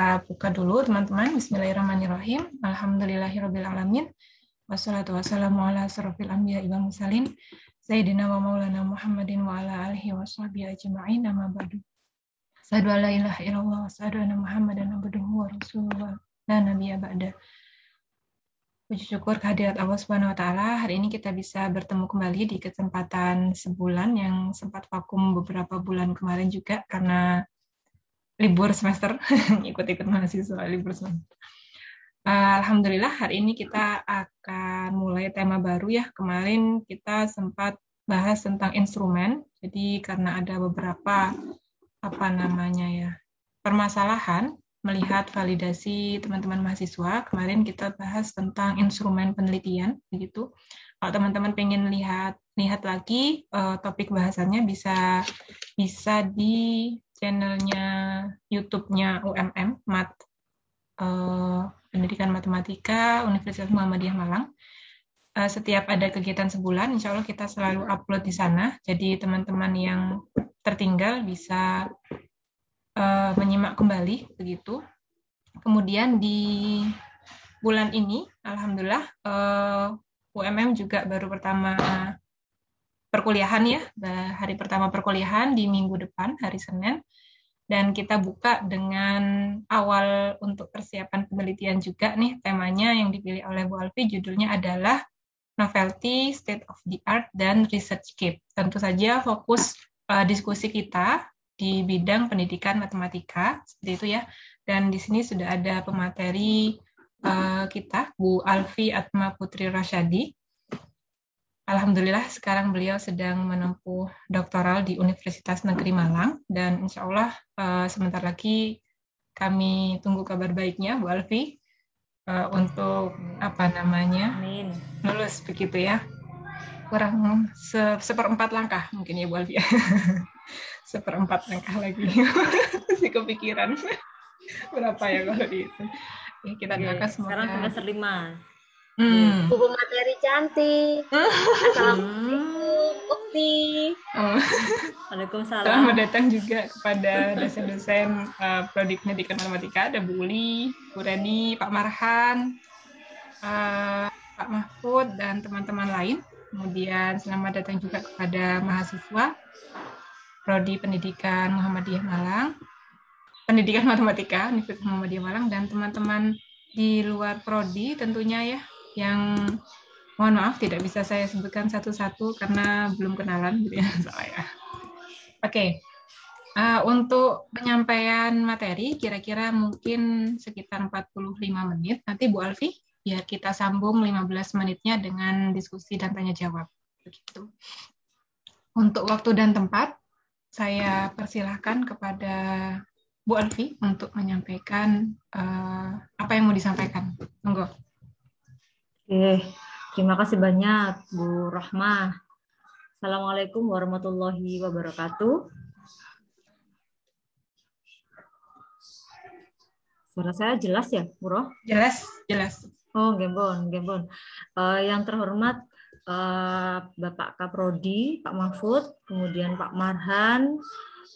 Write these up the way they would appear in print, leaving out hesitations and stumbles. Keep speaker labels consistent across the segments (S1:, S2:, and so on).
S1: kita buka dulu teman-teman. Bismillahirrahmanirrahim. Alhamdulillahirrabbilalamin. Wassalatu wassalamu ala asrofil anbiya'i wal mursalin. Sayyidina wa maulana Muhammadin wa ala alihi wa sahbihi ajma'in. Amma ba'du. Asyhadu an la ilaha illallah wa asyhadu anna Muhammadan abduhu wa rasuluhu la nabiyya ba'da. Puji syukur kehadirat Allah Subhanahu wa taala. Hari ini kita bisa bertemu kembali di kesempatan sebulan yang sempat vakum beberapa bulan kemarin juga karena libur semester, ikut-ikut mahasiswa libur semester. Alhamdulillah hari ini kita akan mulai tema baru ya. Kemarin kita sempat bahas tentang instrumen. Jadi karena ada beberapa permasalahan melihat validasi teman-teman mahasiswa, kemarin kita bahas tentang instrumen penelitian begitu. Kalau teman-teman pengen lihat lagi topik bahasannya bisa di channelnya YouTube-nya UMM Mat Pendidikan Matematika Universitas Muhammadiyah Malang. Setiap ada kegiatan sebulan, insya Allah kita selalu upload di sana. Jadi teman-teman yang tertinggal bisa menyimak kembali begitu. Kemudian di bulan ini, alhamdulillah UMM juga baru pertama perkuliahan ya, hari pertama perkuliahan di minggu depan hari Senin, dan kita buka dengan awal untuk persiapan penelitian juga nih. Temanya yang dipilih oleh Bu Alfi judulnya adalah Novelty, State of the Art, dan ResearchGate. Tentu saja fokus diskusi kita di bidang pendidikan matematika, seperti itu ya. Dan di sini sudah ada pemateri kita, Bu Alfi Atma Putri Rasyadi. Alhamdulillah sekarang beliau sedang menempuh doktoral di Universitas Negeri Malang, dan insya Allah sebentar lagi kami tunggu kabar baiknya Bu Alfi untuk
S2: Amin.
S1: lulus begitu ya. Kurang seperempat langkah mungkin ya Bu Alfi. Seperempat langkah lagi. Masih kepikiran. Berapa ya kalau itu. Ya, kita doakan semoga.
S2: Sekarang semester 5.
S3: Bu pemateri cantik. Assalamualaikum, Ukti.
S2: Waalaikumsalam.
S1: Selamat datang juga kepada dosen-dosen Prodi Pendidikan Matematika. Ada Bu Uli, Bu Reni, Pak Marhan, Pak Mahfud, dan teman-teman lain. Kemudian selamat datang juga kepada mahasiswa Prodi Pendidikan Muhammadiyah Malang, Pendidikan Matematika Universitas Muhammadiyah Malang, dan teman-teman di luar Prodi tentunya ya, yang mohon maaf tidak bisa saya sebutkan satu-satu karena belum kenalan gitu ya saya. Oke. Untuk penyampaian materi kira-kira mungkin sekitar 45 menit. Nanti Bu Alfi biar kita sambung 15 menitnya dengan diskusi dan tanya jawab. Begitu. Untuk waktu dan tempat saya persilahkan kepada Bu Alfi untuk menyampaikan apa yang mau disampaikan. Monggo.
S2: Oke, terima kasih banyak Bu Rahmah. Assalamualaikum warahmatullahi wabarakatuh. Suara saya jelas ya, Bu Roh?
S1: Jelas.
S2: Oh, gembon. Yang terhormat Bapak Kaprodi, Pak Mahfud, kemudian Pak Marhan,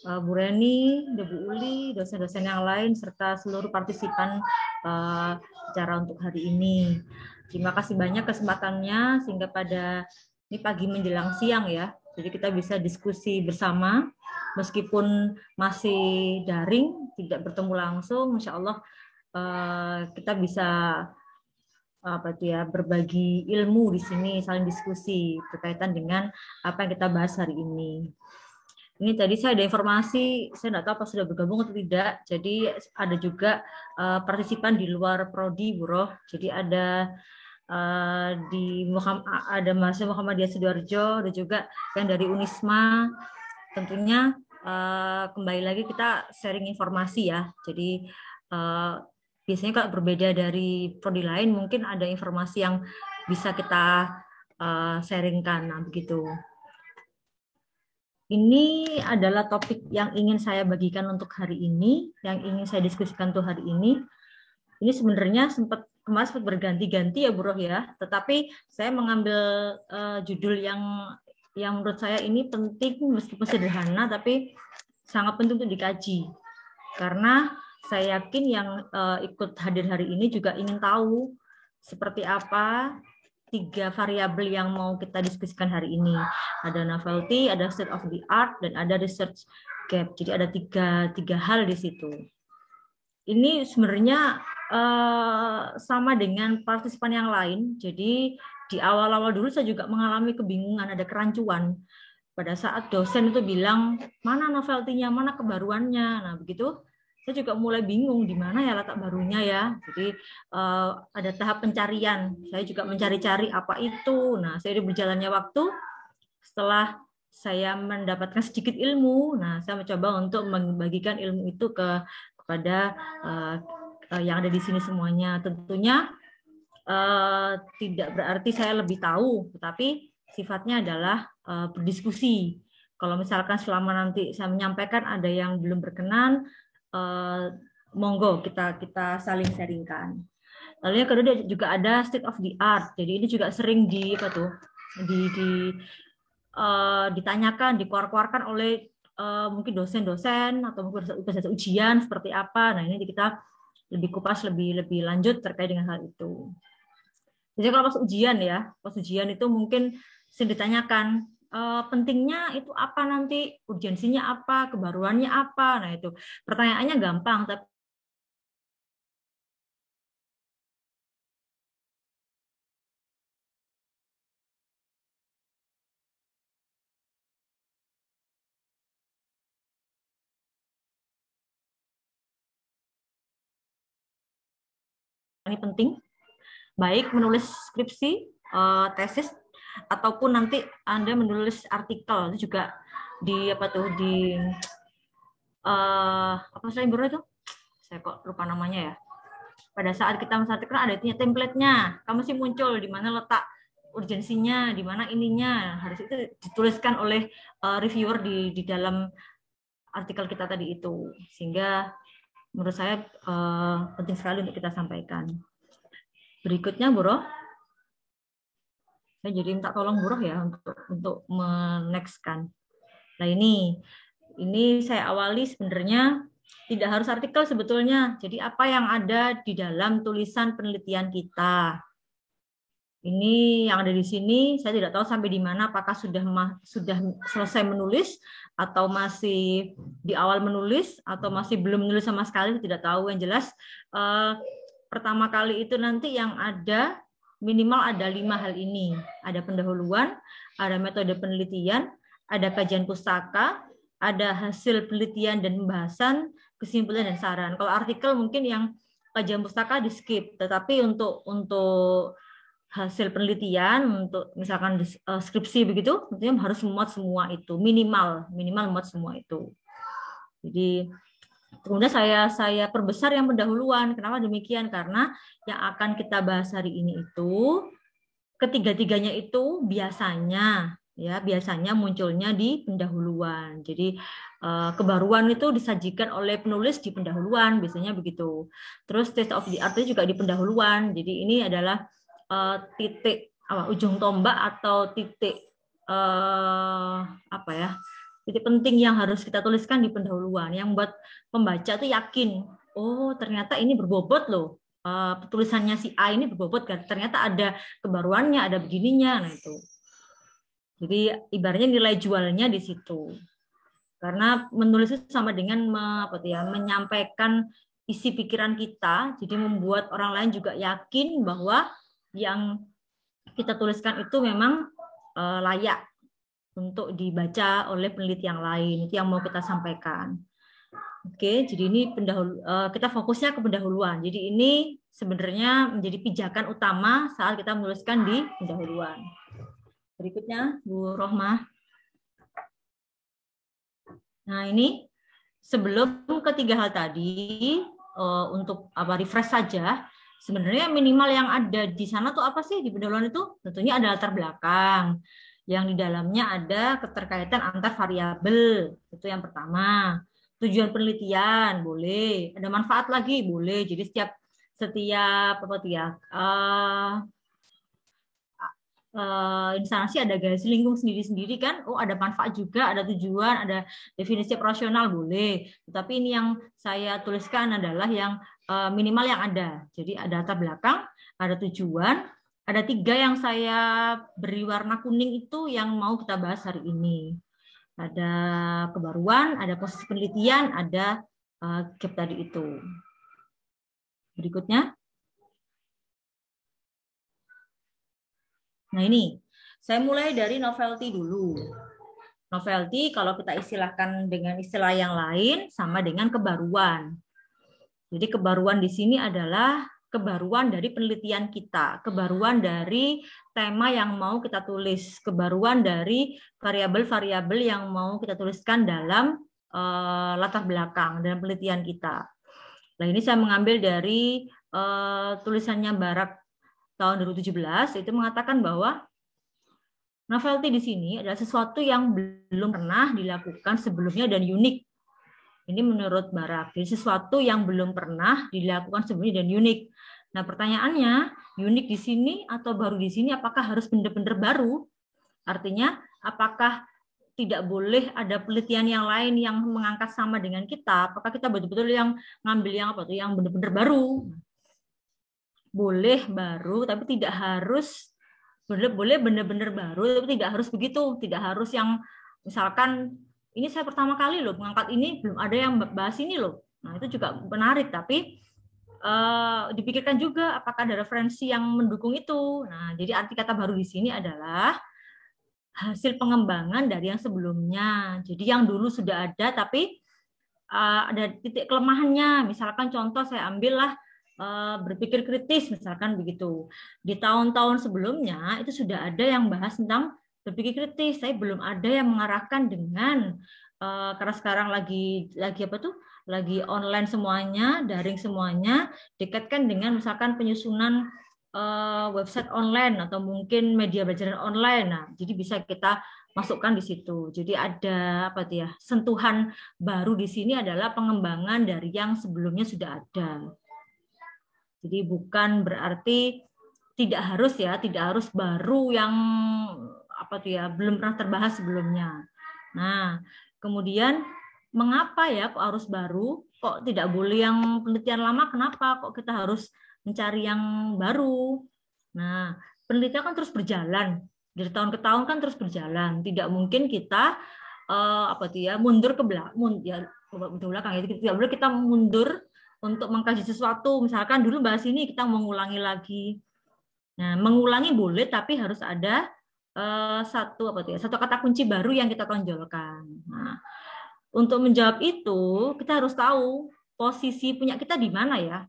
S2: Bu Reni, Bu Uli, dosen-dosen yang lain, serta seluruh partisipan acara untuk hari ini. Terima kasih banyak kesempatannya, sehingga pada ini pagi menjelang siang ya, jadi kita bisa diskusi bersama, meskipun masih daring, tidak bertemu langsung, insya Allah kita bisa berbagi ilmu di sini, saling diskusi berkaitan dengan apa yang kita bahas hari ini. Ini tadi saya ada informasi, saya tidak tahu apa sudah bergabung atau tidak. Jadi ada juga partisipan di luar Prodi, Bu Roh. Jadi ada ada mahasiswa Muhammadiyah Sidoarjo, ada juga yang dari Unisma. Tentunya kembali lagi kita sharing informasi ya. Jadi biasanya kalau berbeda dari prodi lain, mungkin ada informasi yang bisa kita sharingkan. Nah, begitu. Ini adalah topik yang ingin saya bagikan untuk hari ini, yang ingin saya diskusikan untuk hari ini. Ini sebenarnya kemarin sempat berganti-ganti ya, Bu Roh ya. Tetapi saya mengambil judul yang menurut saya ini penting, meskipun sederhana, tapi sangat penting untuk dikaji. Karena saya yakin yang ikut hadir hari ini juga ingin tahu seperti apa 3 variabel yang mau kita diskusikan hari ini. Ada novelty, ada state of the art, dan ada research gap. Jadi ada tiga hal di situ. Ini sebenarnya sama dengan partisipan yang lain. Jadi di awal-awal dulu saya juga mengalami kebingungan, ada kerancuan. Pada saat dosen itu bilang, mana novelty-nya, mana kebaruannya. Nah, begitu saya juga mulai bingung di mana ya letak barunya ya. Jadi ada tahap pencarian. Saya juga mencari-cari apa itu. Nah, seiring berjalannya waktu, setelah saya mendapatkan sedikit ilmu, nah saya mencoba untuk membagikan ilmu itu kepada yang ada di sini semuanya. Tentunya tidak berarti saya lebih tahu, tetapi sifatnya adalah berdiskusi. Kalau misalkan selama nanti saya menyampaikan ada yang belum berkenan, monggo kita saling sharingkan. Lalu yang kedua juga ada state of the art. Jadi ini juga sering ditanyakan, dikeluarkan oleh mungkin dosen-dosen atau mungkin dosen ujian seperti apa. Nah ini kita lebih kupas lebih lanjut terkait dengan hal itu. Jadi kalau pas ujian itu mungkin sering ditanyakan pentingnya itu apa nanti, urgensinya apa, kebaruannya apa. Nah itu pertanyaannya gampang, tapi ini penting, baik menulis skripsi, tesis, ataupun nanti Anda menulis artikel. Itu juga di apa saya bro itu? Saya kok lupa namanya ya. Pada saat kita menulis artikel ada template-nya. Kamu sih muncul di mana letak urgensinya, di mana ininya. Harus itu dituliskan oleh reviewer di dalam artikel kita tadi itu. Sehingga menurut saya penting sekali untuk kita sampaikan. Berikutnya, Bro. Saya jadi minta tolong Bro ya untuk menextkan. Nah ini saya awali sebenarnya tidak harus artikel sebetulnya. Jadi apa yang ada di dalam tulisan penelitian kita. Ini yang ada di sini, saya tidak tahu sampai di mana, apakah sudah selesai menulis, atau masih di awal menulis, atau masih belum menulis sama sekali, saya tidak tahu. Yang jelas, pertama kali itu nanti yang ada, minimal ada 5 hal ini. Ada pendahuluan, ada metode penelitian, ada kajian pustaka, ada hasil penelitian dan pembahasan, kesimpulan dan saran. Kalau artikel mungkin yang kajian pustaka di skip, tetapi untuk hasil penelitian, untuk misalkan skripsi begitu, tentunya harus memuat semua itu, minimal memuat semua itu. Jadi kemudian saya perbesar yang pendahuluan. Kenapa demikian? Karena yang akan kita bahas hari ini itu ketiga-tiganya itu biasanya munculnya di pendahuluan. Jadi kebaruan itu disajikan oleh penulis di pendahuluan, biasanya begitu. Terus state of the art itu juga di pendahuluan. Jadi ini adalah titik ujung tombak atau titik titik penting yang harus kita tuliskan di pendahuluan, yang buat pembaca tuh yakin, oh ternyata ini berbobot loh, tulisannya si A ini berbobot kan, ternyata ada kebaruannya, ada begininya. Nah itu jadi ibaratnya nilai jualnya di situ, karena menulis itu sama dengan menyampaikan isi pikiran kita, jadi membuat orang lain juga yakin bahwa yang kita tuliskan itu memang layak untuk dibaca oleh peneliti yang lain. Itu yang mau kita sampaikan. Oke, jadi ini kita fokusnya ke pendahuluan. Jadi ini sebenarnya menjadi pijakan utama saat kita menuliskan di pendahuluan. Berikutnya, Bu Rohmah. Nah, ini sebelum ketiga hal tadi, untuk refresh saja, sebenarnya minimal yang ada di sana tuh apa sih di pendahuluan itu? Tentunya ada latar belakang, yang di dalamnya ada keterkaitan antar variabel, itu yang pertama. Tujuan penelitian boleh, ada manfaat lagi boleh. Jadi setiap instansi ada garis lingkung sendiri-sendiri kan. Oh, ada manfaat juga, ada tujuan, ada definisi operasional boleh. Tapi ini yang saya tuliskan adalah yang minimal yang ada. Jadi ada latar belakang, ada tujuan, ada 3 yang saya beri warna kuning itu yang mau kita bahas hari ini. Ada kebaruan, ada posisi penelitian, ada gap tadi itu. Berikutnya. Nah ini, saya mulai dari novelty dulu. Novelty kalau kita istilahkan dengan istilah yang lain sama dengan kebaruan. Jadi kebaruan di sini adalah kebaruan dari penelitian kita, kebaruan dari tema yang mau kita tulis, kebaruan dari variabel-variabel yang mau kita tuliskan dalam latar belakang dalam penelitian kita. Nah ini saya mengambil dari tulisannya Barak tahun 2017, itu mengatakan bahwa novelty di sini adalah sesuatu yang belum pernah dilakukan sebelumnya dan unik. Ini menurut Barak. Jadi sesuatu yang belum pernah dilakukan sebelumnya dan unik. Nah pertanyaannya, unik di sini atau baru di sini apakah harus benar-benar baru? Artinya apakah tidak boleh ada penelitian yang lain yang mengangkat sama dengan kita? Apakah kita betul-betul yang ngambil yang apa tuh, yang benar-benar baru? Boleh baru, tapi tidak harus, boleh benar-benar baru, tapi tidak harus begitu, tidak harus yang misalkan ini saya pertama kali loh mengangkat ini, belum ada yang bahas ini loh. Nah itu juga menarik, tapi dipikirkan juga apakah ada referensi yang mendukung itu. Nah jadi arti kata baru di sini adalah hasil pengembangan dari yang sebelumnya. Jadi yang dulu sudah ada, tapi ada titik kelemahannya. Misalkan contoh saya ambillah berpikir kritis, misalkan begitu. Di tahun-tahun sebelumnya itu sudah ada yang bahas tentang berpikir kritis. Saya belum ada yang mengarahkan dengan karena sekarang lagi apa tuh? Lagi online semuanya, daring semuanya, dekatkan dengan misalkan penyusunan website online atau mungkin media belajar online. Nah, jadi bisa kita masukkan di situ. Jadi ada apa tuh ya? Sentuhan baru di sini adalah pengembangan dari yang sebelumnya sudah ada. Jadi bukan berarti tidak harus baru yang apa tuh ya, belum pernah terbahas sebelumnya. Nah, kemudian mengapa ya kok harus baru? Kok tidak boleh yang penelitian lama? Kenapa kok kita harus mencari yang baru? Nah, penelitian kan terus berjalan. Dari tahun ke tahun kan terus berjalan. Tidak mungkin kita apa tuh ya, mundur ke belakang, ya belakang ya. Tidak boleh kita mundur untuk mengkaji sesuatu, misalkan dulu bahas ini kita mengulangi lagi. Nah, mengulangi boleh, tapi harus ada satu kata kunci baru yang kita tonjolkan. Nah, untuk menjawab itu kita harus tahu posisi punya kita di mana ya,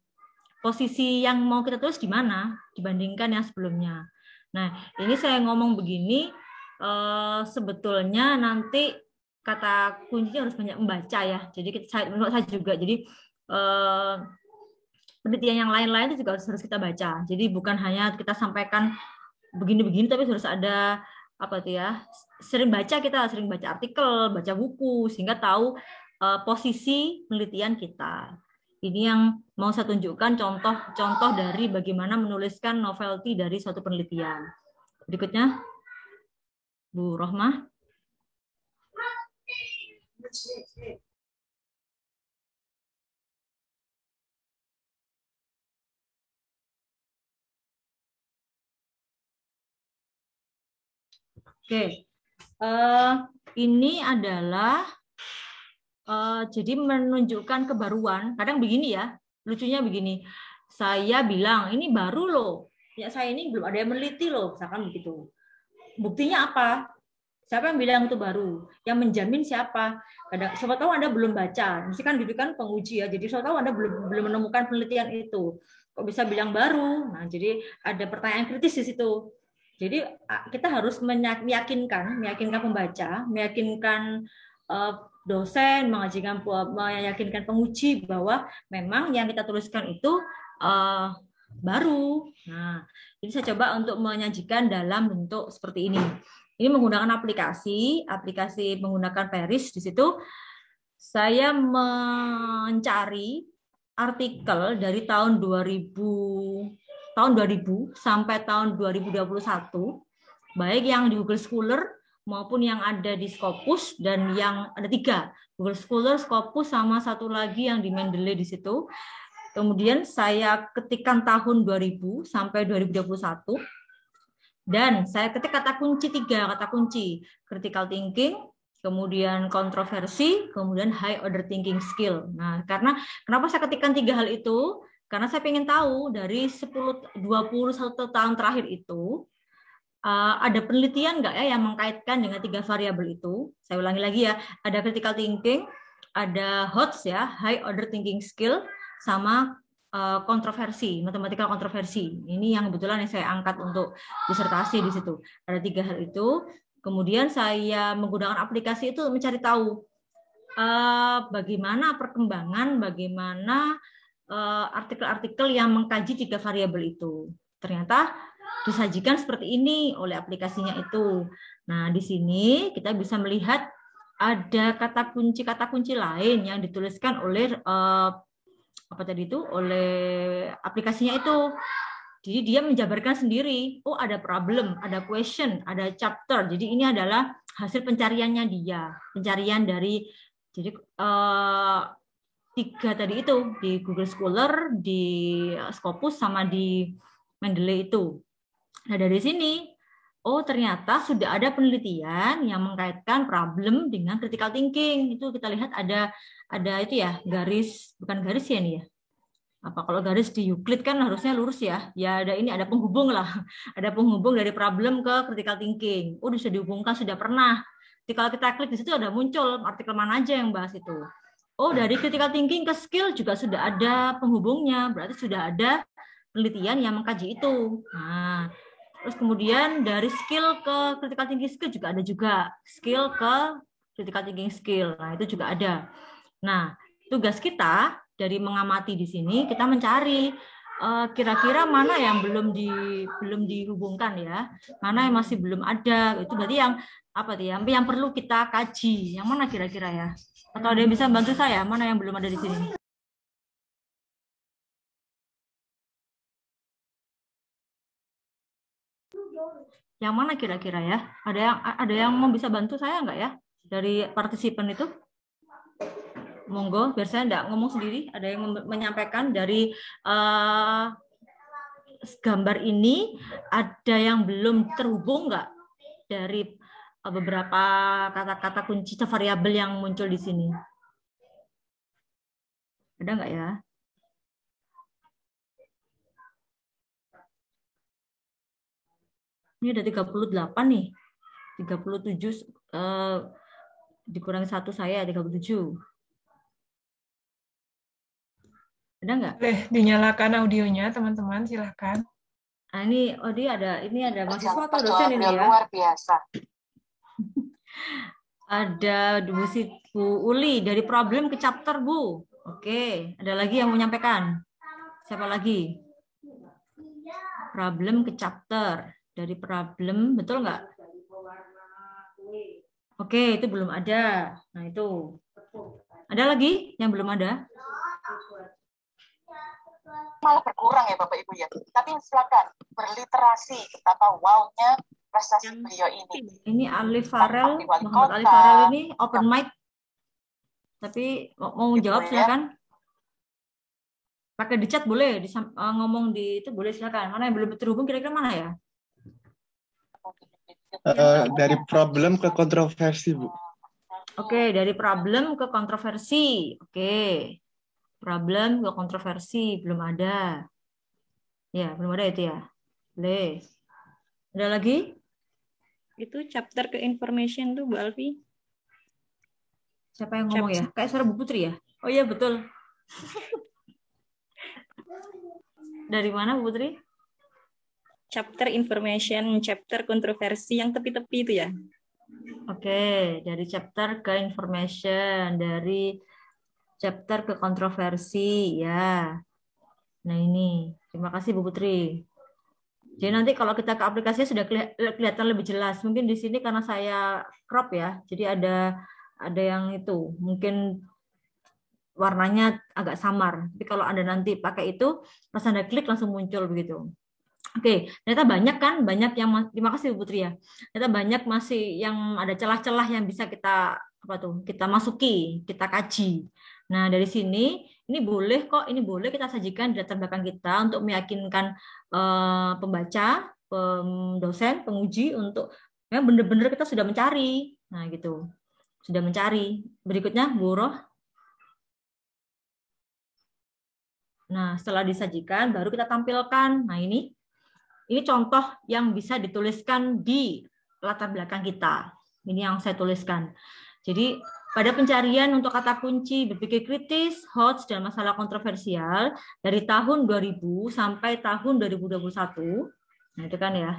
S2: posisi yang mau kita tulis di mana dibandingkan yang sebelumnya. Nah, ini saya ngomong begini sebetulnya nanti kata kuncinya harus banyak membaca ya. Jadi menurut saya juga. Jadi penelitian yang lain-lain itu juga harus kita baca. Jadi bukan hanya kita sampaikan begini-begini, tapi harus ada apa tuh ya, sering baca artikel, baca buku sehingga tahu posisi penelitian kita. Ini yang mau saya tunjukkan contoh dari bagaimana menuliskan novelty dari suatu penelitian. Berikutnya, Bu Rohmah. Oke, ini adalah jadi menunjukkan kebaruan. Kadang begini ya, lucunya begini. Saya bilang ini baru loh, ya saya ini belum ada yang meneliti loh, misalkan begitu. Buktinya apa? Siapa yang bilang itu baru? Yang menjamin siapa? Kadang, siapa tahu Anda belum baca. Misalkan gitu kan penguji ya. Jadi siapa tahu Anda belum menemukan penelitian itu. Kok bisa bilang baru? Nah, jadi ada pertanyaan kritis di situ. Jadi kita harus meyakinkan pembaca, meyakinkan dosen, meyakinkan penguji bahwa memang yang kita tuliskan itu baru. Nah, ini saya coba untuk menyajikan dalam bentuk seperti ini. Ini menggunakan aplikasi menggunakan Paris. Di situ saya mencari artikel dari tahun 2000 sampai tahun 2021 baik yang di Google Scholar maupun yang ada di Scopus, dan yang ada 3, Google Scholar, Scopus, sama satu lagi yang di Mendeley di situ. Kemudian saya ketikkan tahun 2000 sampai 2021, dan saya ketik kata kunci 3 kata kunci: critical thinking, kemudian kontroversi, kemudian high order thinking skill. Nah, karena kenapa saya ketikkan 3 hal itu? Karena saya ingin tahu dari 10-21 tahun terakhir itu ada penelitian nggak ya yang mengkaitkan dengan 3 variabel itu. Saya ulangi lagi ya, ada critical thinking, ada HOTS ya, high order thinking skill, sama kontroversi, matematikal kontroversi. Ini yang kebetulan yang saya angkat untuk disertasi di situ. Ada 3 hal itu. Kemudian saya menggunakan aplikasi itu mencari tahu bagaimana perkembangan, bagaimana artikel-artikel yang mengkaji 3 variabel itu. Ternyata disajikan seperti ini oleh aplikasinya itu. Nah, di sini kita bisa melihat ada kata kunci lain yang dituliskan oleh oleh aplikasinya itu. Jadi dia menjabarkan sendiri, oh ada problem, ada question, ada chapter. Jadi ini adalah hasil pencariannya dia, pencarian dari 3 tadi itu, di Google Scholar, di Scopus, sama di Mendeley itu. Nah, dari sini, oh ternyata sudah ada penelitian yang mengkaitkan problem dengan critical thinking. Itu kita lihat ada itu ya, garis, bukan garis ya ini ya. Apa kalau garis di Euclid kan harusnya lurus ya. Ya ada ini, ada penghubung lah. Ada penghubung dari problem ke critical thinking. Oh, sudah dihubungkan, sudah pernah. Jadi kalau kita klik di situ ada muncul artikel mana aja yang bahas itu. Oh, dari critical thinking ke skill juga sudah ada penghubungnya. Berarti sudah ada penelitian yang mengkaji itu. Nah, terus kemudian dari skill ke critical thinking skill juga ada juga. Skill ke critical thinking skill. Nah, itu juga ada. Nah, tugas kita dari mengamati di sini, kita mencari kira-kira mana yang belum dihubungkan ya. Mana yang masih belum ada. Itu berarti yang perlu kita kaji. Yang mana kira-kira ya? Atau ada yang bisa bantu saya? Mana yang belum ada di sini? Yang mana kira-kira ya? Ada yang mau bisa bantu saya nggak ya dari partisipan itu? Monggo, biar saya nggak ngomong sendiri. Ada yang menyampaikan dari gambar ini, ada yang belum terhubung nggak dari beberapa kata-kata kunci variabel yang muncul di sini? Ada nggak ya? Ini ada 38 nih. 37 dikurangi 1 saya 37. Ada nggak?
S1: Boleh dinyalakan audionya, teman-teman, silahkan.
S2: Nah, ini ada mahasiswa atau dosen ini ya?
S4: Luar biasa.
S2: Ada Bu Uli dari problem ke chapter, Bu. Oke, ada lagi yang mau menyampaikan? Siapa lagi? Problem ke chapter. Dari problem, betul nggak? Oke, itu belum ada. Nah, itu. Ada lagi yang belum ada?
S4: Malah berkurang ya Bapak Ibu ya. Tapi silakan berliterasi betapa wow-nya prestasi beliau ini.
S2: Ini Alif Farel, Muhammad Alif Farel ini open mic. Tapi mau jawab silakan. Pakai di chat boleh, ngomong di itu boleh silakan. Mana yang belum terhubung kira-kira mana ya?
S5: Dari problem ke kontroversi, Bu.
S2: Oke, dari problem ke kontroversi. Oke. Problem ke kontroversi belum ada. Ya, belum ada itu ya. Boleh. Ada lagi?
S6: Itu chapter ke information tuh Bu Alfi.
S2: Siapa yang ngomong ya? Kayak suara Bu Putri ya? Oh iya, betul. Dari mana Bu Putri?
S6: Chapter information, chapter kontroversi yang tepi-tepi itu ya.
S2: Oke, dari chapter ke information, dari chapter ke kontroversi ya. Nah ini, terima kasih Bu Putri. Jadi nanti kalau kita ke aplikasinya sudah kelihatan lebih jelas. Mungkin di sini karena saya crop ya, jadi ada yang itu mungkin warnanya agak samar. Tapi kalau Anda nanti pakai itu, pas Anda klik langsung muncul begitu. Oke, ternyata banyak kan, banyak yang terima kasih Bu Putri ya. Ternyata banyak masih yang ada celah-celah yang bisa kita kita masuki, kita kaji. Nah, dari sini ini boleh kok, ini boleh kita sajikan di latar belakang kita untuk meyakinkan pembaca, dosen, penguji untuk memang benar-benar kita sudah mencari. Nah, gitu. Sudah mencari. Berikutnya, Bu Roh. Nah, setelah disajikan baru kita tampilkan. Nah, ini contoh yang bisa dituliskan di latar belakang kita. Ini yang saya tuliskan. Jadi pada pencarian untuk kata kunci berpikir kritis, HOTS, dan masalah kontroversial dari tahun 2000 sampai tahun 2021. Nah itu kan ya.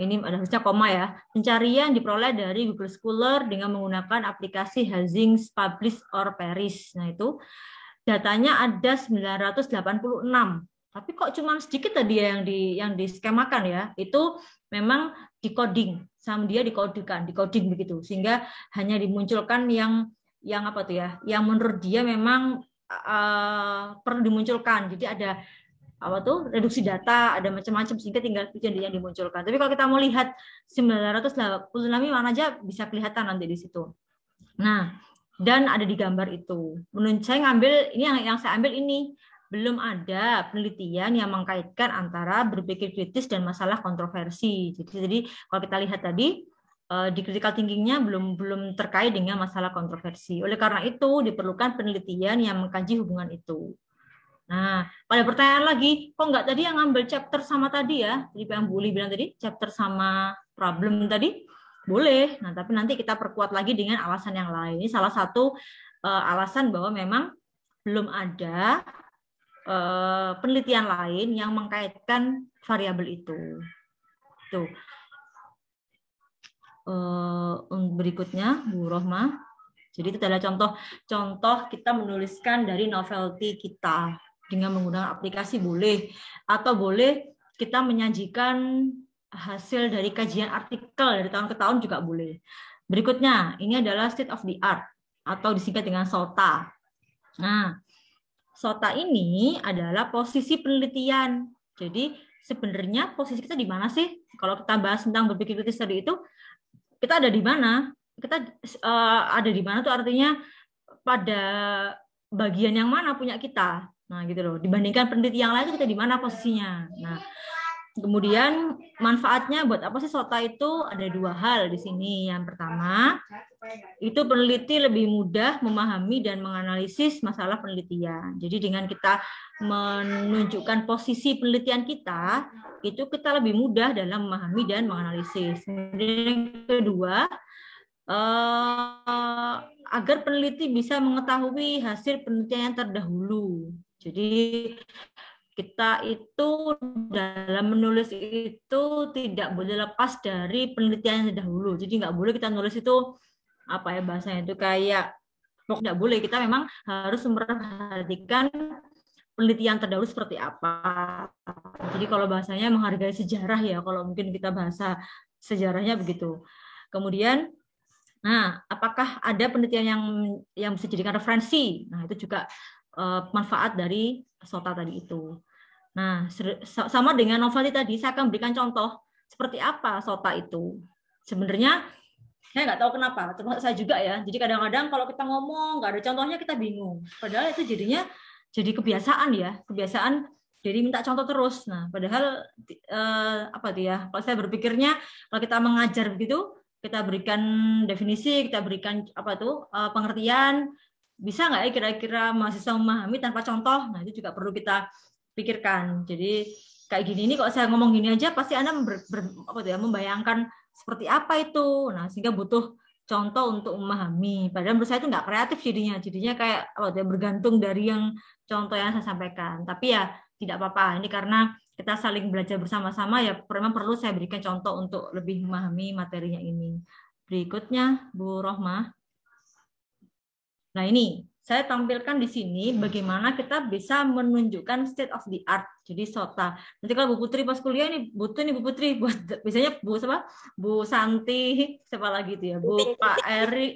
S2: Ini ada harusnya koma ya. Pencarian diperoleh dari Google Scholar dengan menggunakan aplikasi Hazings, Publish, or Perish. Nah itu datanya ada 986. Tapi kok cuma sedikit tadi ya yang diskemakan ya. Itu memang decoding, sama dia decoding begitu. Sehingga hanya dimunculkan yang apa tuh ya, yang menurut dia memang perlu dimunculkan. Jadi ada reduksi data, ada macam-macam sehingga tinggal yang dimunculkan. Tapi kalau kita mau lihat 986 mana aja bisa kelihatan nanti di situ. Nah, dan ada di gambar itu. Menurut saya ngambil ini yang saya ambil ini. Belum ada penelitian yang mengkaitkan antara berpikir kritis dan masalah kontroversi. Jadi kalau kita lihat tadi di critical thinking-nya belum terkait dengan masalah kontroversi. Oleh karena itu diperlukan penelitian yang mengkaji hubungan itu. Nah, pada pertanyaan lagi, kok nggak tadi yang ngambil chapter sama tadi ya? Jadi yang Bu Uli bilang tadi, chapter sama problem tadi, boleh. Nah, tapi nanti kita perkuat lagi dengan alasan yang lain. Ini salah satu alasan bahwa memang belum ada penelitian lain yang mengkaitkan variabel itu. Tuh. Berikutnya, Bu Rohma. Jadi itu adalah contoh kita menuliskan dari novelty kita dengan menggunakan aplikasi boleh, atau boleh kita menyajikan hasil dari kajian artikel dari tahun ke tahun juga boleh. Berikutnya, ini adalah state of the art atau disingkat dengan SOTA. Nah, SOTA ini adalah posisi penelitian. Jadi sebenarnya posisi kita di mana sih? Kalau kita bahas tentang berpikir kritis tadi itu, kita ada di mana? Kita ada di mana tuh artinya pada bagian yang mana punya kita. Nah, gitu loh. Dibandingkan peneliti yang lain kita di mana posisinya. Nah, kemudian manfaatnya buat apa sih SOTA itu? Ada dua hal di sini. Yang pertama, itu peneliti lebih mudah memahami dan menganalisis masalah penelitian. Jadi dengan kita menunjukkan posisi penelitian kita, itu kita lebih mudah dalam memahami dan menganalisis. Kemudian yang kedua, agar peneliti bisa mengetahui hasil penelitian yang terdahulu. Jadi kita itu dalam menulis itu tidak boleh lepas dari penelitian yang dahulu. Jadi nggak boleh kita nulis itu apa ya bahasanya itu kayak nggak boleh, kita memang harus memperhatikan penelitian terdahulu seperti apa. Jadi kalau bahasanya menghargai sejarah ya, kalau mungkin kita bahasa sejarahnya begitu. Kemudian, nah apakah ada penelitian yang bisa dijadikan referensi? Nah itu juga manfaat dari SOTA tadi itu. Nah, sama dengan novelty tadi, saya akan berikan contoh seperti apa SOTA itu. Sebenarnya saya nggak tahu kenapa, termasuk saya juga ya. Jadi kadang-kadang kalau kita ngomong nggak ada contohnya kita bingung. Padahal itu jadinya jadi kebiasaan ya, kebiasaan jadi minta contoh terus. Nah, padahal apa tuh ya? Kalau saya berpikirnya kalau kita mengajar begitu, kita berikan definisi, kita berikan apa tuh pengertian, bisa nggak ya kira-kira mahasiswa memahami tanpa contoh? Nah itu juga perlu kita pikirkan. Jadi kayak gini ini kalau saya ngomong gini aja pasti Anda membayangkan seperti apa itu. Nah, sehingga butuh contoh untuk memahami. Padahal menurut saya itu nggak kreatif jadinya kayak bergantung dari yang contoh yang saya sampaikan. Tapi ya tidak apa-apa. Ini karena kita saling belajar bersama-sama ya memang perlu saya berikan contoh untuk lebih memahami materinya ini. Berikutnya Bu Rohma. Nah, ini saya tampilkan di sini bagaimana kita bisa menunjukkan state of the art. Jadi SOTA. Nanti kalau Bu Putri pas kuliah ini butuh nih Bu Putri buat biasanya Bu Santi, siapa lagi itu ya? Bu Pak Eri.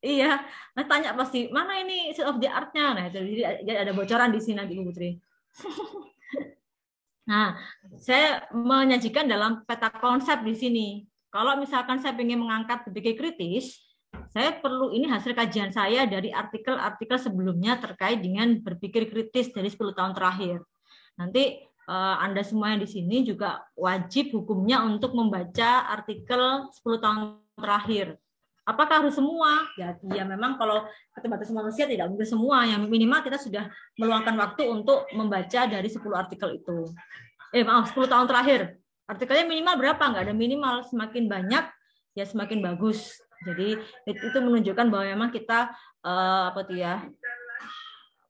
S2: Iya. Nah, tanya pasti, mana ini state of the art-nya? Nah, jadi ada bocoran di sini nanti Bu Putri. Nah, saya menyajikan dalam peta konsep di sini. Kalau misalkan saya ingin mengangkat berpikir kritis, saya perlu ini hasil kajian saya dari artikel-artikel sebelumnya terkait dengan berpikir kritis dari 10 tahun terakhir. Nanti Anda semua yang di sini juga wajib hukumnya untuk membaca artikel 10 tahun terakhir. Apakah harus semua? Ya memang kalau keterbatasan manusia tidak mungkin semua. Yang minimal kita sudah meluangkan waktu untuk membaca dari 10 artikel itu. 10 tahun terakhir. Artikelnya minimal berapa? Nggak ada minimal. Semakin banyak, ya semakin bagus. Jadi itu menunjukkan bahwa memang kita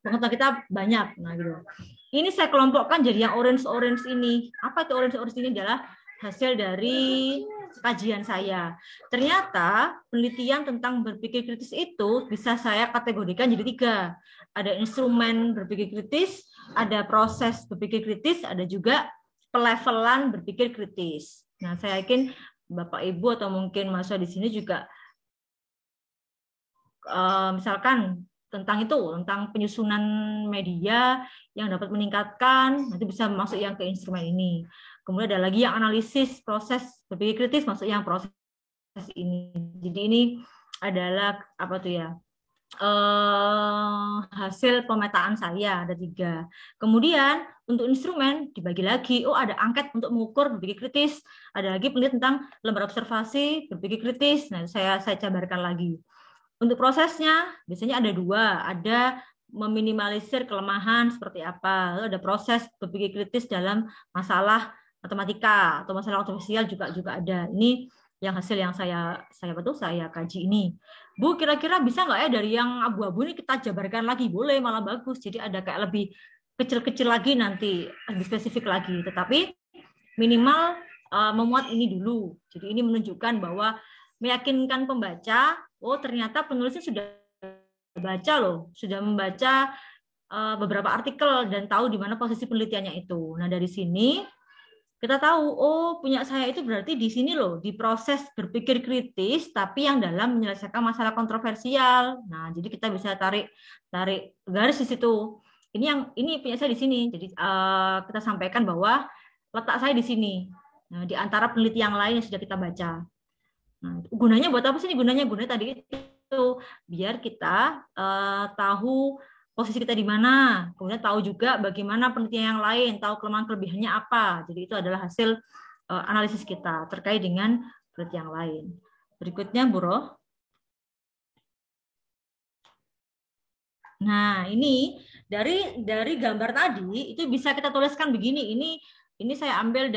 S2: pengetahuan kita banyak. Nah, gitu. Ini saya kelompokkan jadi yang orange ini. Apa itu orange ini adalah hasil dari kajian saya. Ternyata penelitian tentang berpikir kritis itu bisa saya kategorikan jadi 3. Ada instrumen berpikir kritis, ada proses berpikir kritis, ada juga pelevelan berpikir kritis. Nah, saya yakin Bapak Ibu atau mungkin mahasiswa di sini juga misalkan tentang penyusunan media yang dapat meningkatkan, nanti bisa masuk yang ke instrumen ini. Kemudian ada lagi yang analisis proses berpikir kritis, masuk yang proses ini. Jadi ini adalah hasil pemetaan saya, ada 3. Kemudian untuk instrumen dibagi lagi, ada angket untuk mengukur berpikir kritis, ada lagi penelitian tentang lembar observasi berpikir kritis. Nah, saya jabarkan lagi. Untuk prosesnya biasanya ada 2, ada meminimalisir kelemahan seperti apa, lalu ada proses berpikir kritis dalam masalah matematika atau masalah kontroversial juga ada. Ini yang hasil yang saya kaji ini. Bu, kira-kira bisa nggak ya dari yang abu-abu ini kita jabarkan lagi? Boleh, malah bagus. Jadi ada kayak lebih kecil-kecil lagi nanti, lebih spesifik lagi. Tetapi minimal memuat ini dulu. Jadi ini menunjukkan bahwa meyakinkan pembaca, ternyata penulisnya sudah baca loh, sudah membaca beberapa artikel dan tahu di mana posisi penelitiannya itu. Nah, dari sini kita tahu, punya saya itu berarti di sini loh, di proses berpikir kritis, tapi yang dalam menyelesaikan masalah kontroversial. Nah, jadi kita bisa tarik garis di situ. Ini punya saya di sini. Jadi kita sampaikan bahwa letak saya di sini. Nah, di antara penelitian yang lain yang sudah kita baca. Nah, gunanya buat apa sih? Gunanya tadi itu biar kita tahu posisi kita di mana, kemudian tahu juga bagaimana penelitian yang lain, tahu kelemahan kelebihannya apa. Jadi itu adalah hasil analisis kita terkait dengan penelitian yang lain. Berikutnya, Bu Roh. Nah, ini dari gambar tadi itu bisa kita tuliskan begini. Ini saya ambil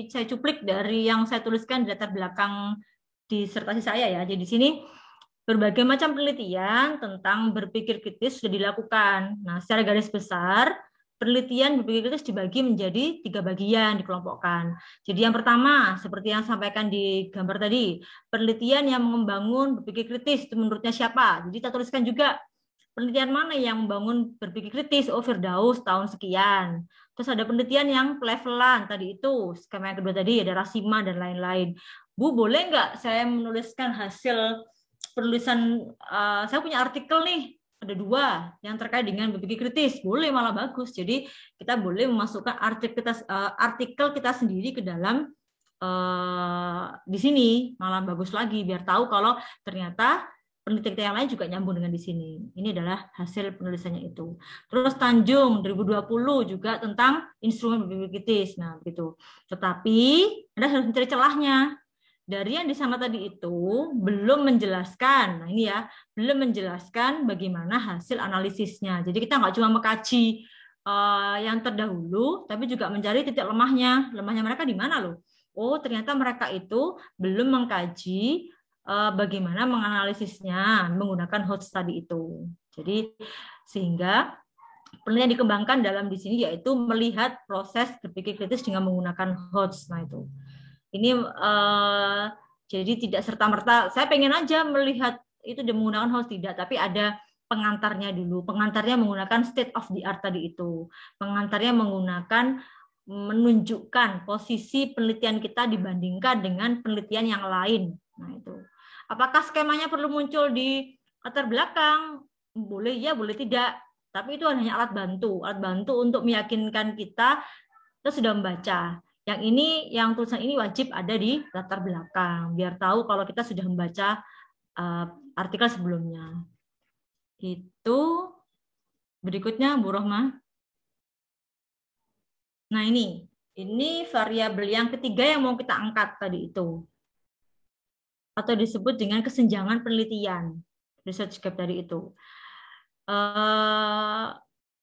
S2: saya cuplik dari yang saya tuliskan di latar belakang disertasi saya ya. Jadi di sini berbagai macam penelitian tentang berpikir kritis sudah dilakukan. Nah, secara garis besar, penelitian berpikir kritis dibagi menjadi 3 bagian, dikelompokkan. Jadi yang pertama, seperti yang sampaikan di gambar tadi, penelitian yang membangun berpikir kritis, itu menurutnya siapa? Jadi kita tuliskan juga penelitian mana yang membangun berpikir kritis, Firdaus tahun sekian. Terus ada penelitian yang pelevelan, tadi itu, skema yang kedua tadi, ada Rasima dan lain-lain. Bu, boleh nggak saya menuliskan hasil penulisan, saya punya artikel nih, ada 2 yang terkait dengan berpikir kritis, boleh, malah bagus. Jadi kita boleh memasukkan artikel kita sendiri ke dalam di sini, malah bagus lagi, biar tahu kalau ternyata penelitian yang lain juga nyambung dengan di sini. Ini adalah hasil penulisannya itu. Terus Tanjung 2020 juga tentang instrumen berpikir kritis. Nah, begitu. Tetapi Anda harus mencari celahnya. Dari yang di sana tadi itu belum menjelaskan, nah ini ya, belum menjelaskan bagaimana hasil analisisnya. Jadi kita nggak cuma mengkaji yang terdahulu, tapi juga mencari titik lemahnya. Lemahnya mereka di mana loh? Ternyata mereka itu belum mengkaji bagaimana menganalisisnya menggunakan HOTS tadi itu. Jadi sehingga penelitian dikembangkan dalam di sini yaitu melihat proses berpikir kritis dengan menggunakan HOTS. Nah itu. Ini jadi tidak serta-merta saya pengen aja melihat itu dengan menggunakan host, tidak, tapi ada pengantarnya dulu. Pengantarnya menggunakan state of the art tadi itu. Pengantarnya menunjukkan posisi penelitian kita dibandingkan dengan penelitian yang lain. Nah itu. Apakah skemanya perlu muncul di latar belakang? Boleh ya, boleh tidak. Tapi itu hanya alat bantu untuk meyakinkan kita kita sudah membaca. Yang ini, yang tulisan ini wajib ada di latar belakang, biar tahu kalau kita sudah membaca artikel sebelumnya. Itu berikutnya, Bu Rohma. Nah ini variabel yang ketiga yang mau kita angkat tadi itu, atau disebut dengan kesenjangan penelitian, research gap tadi itu.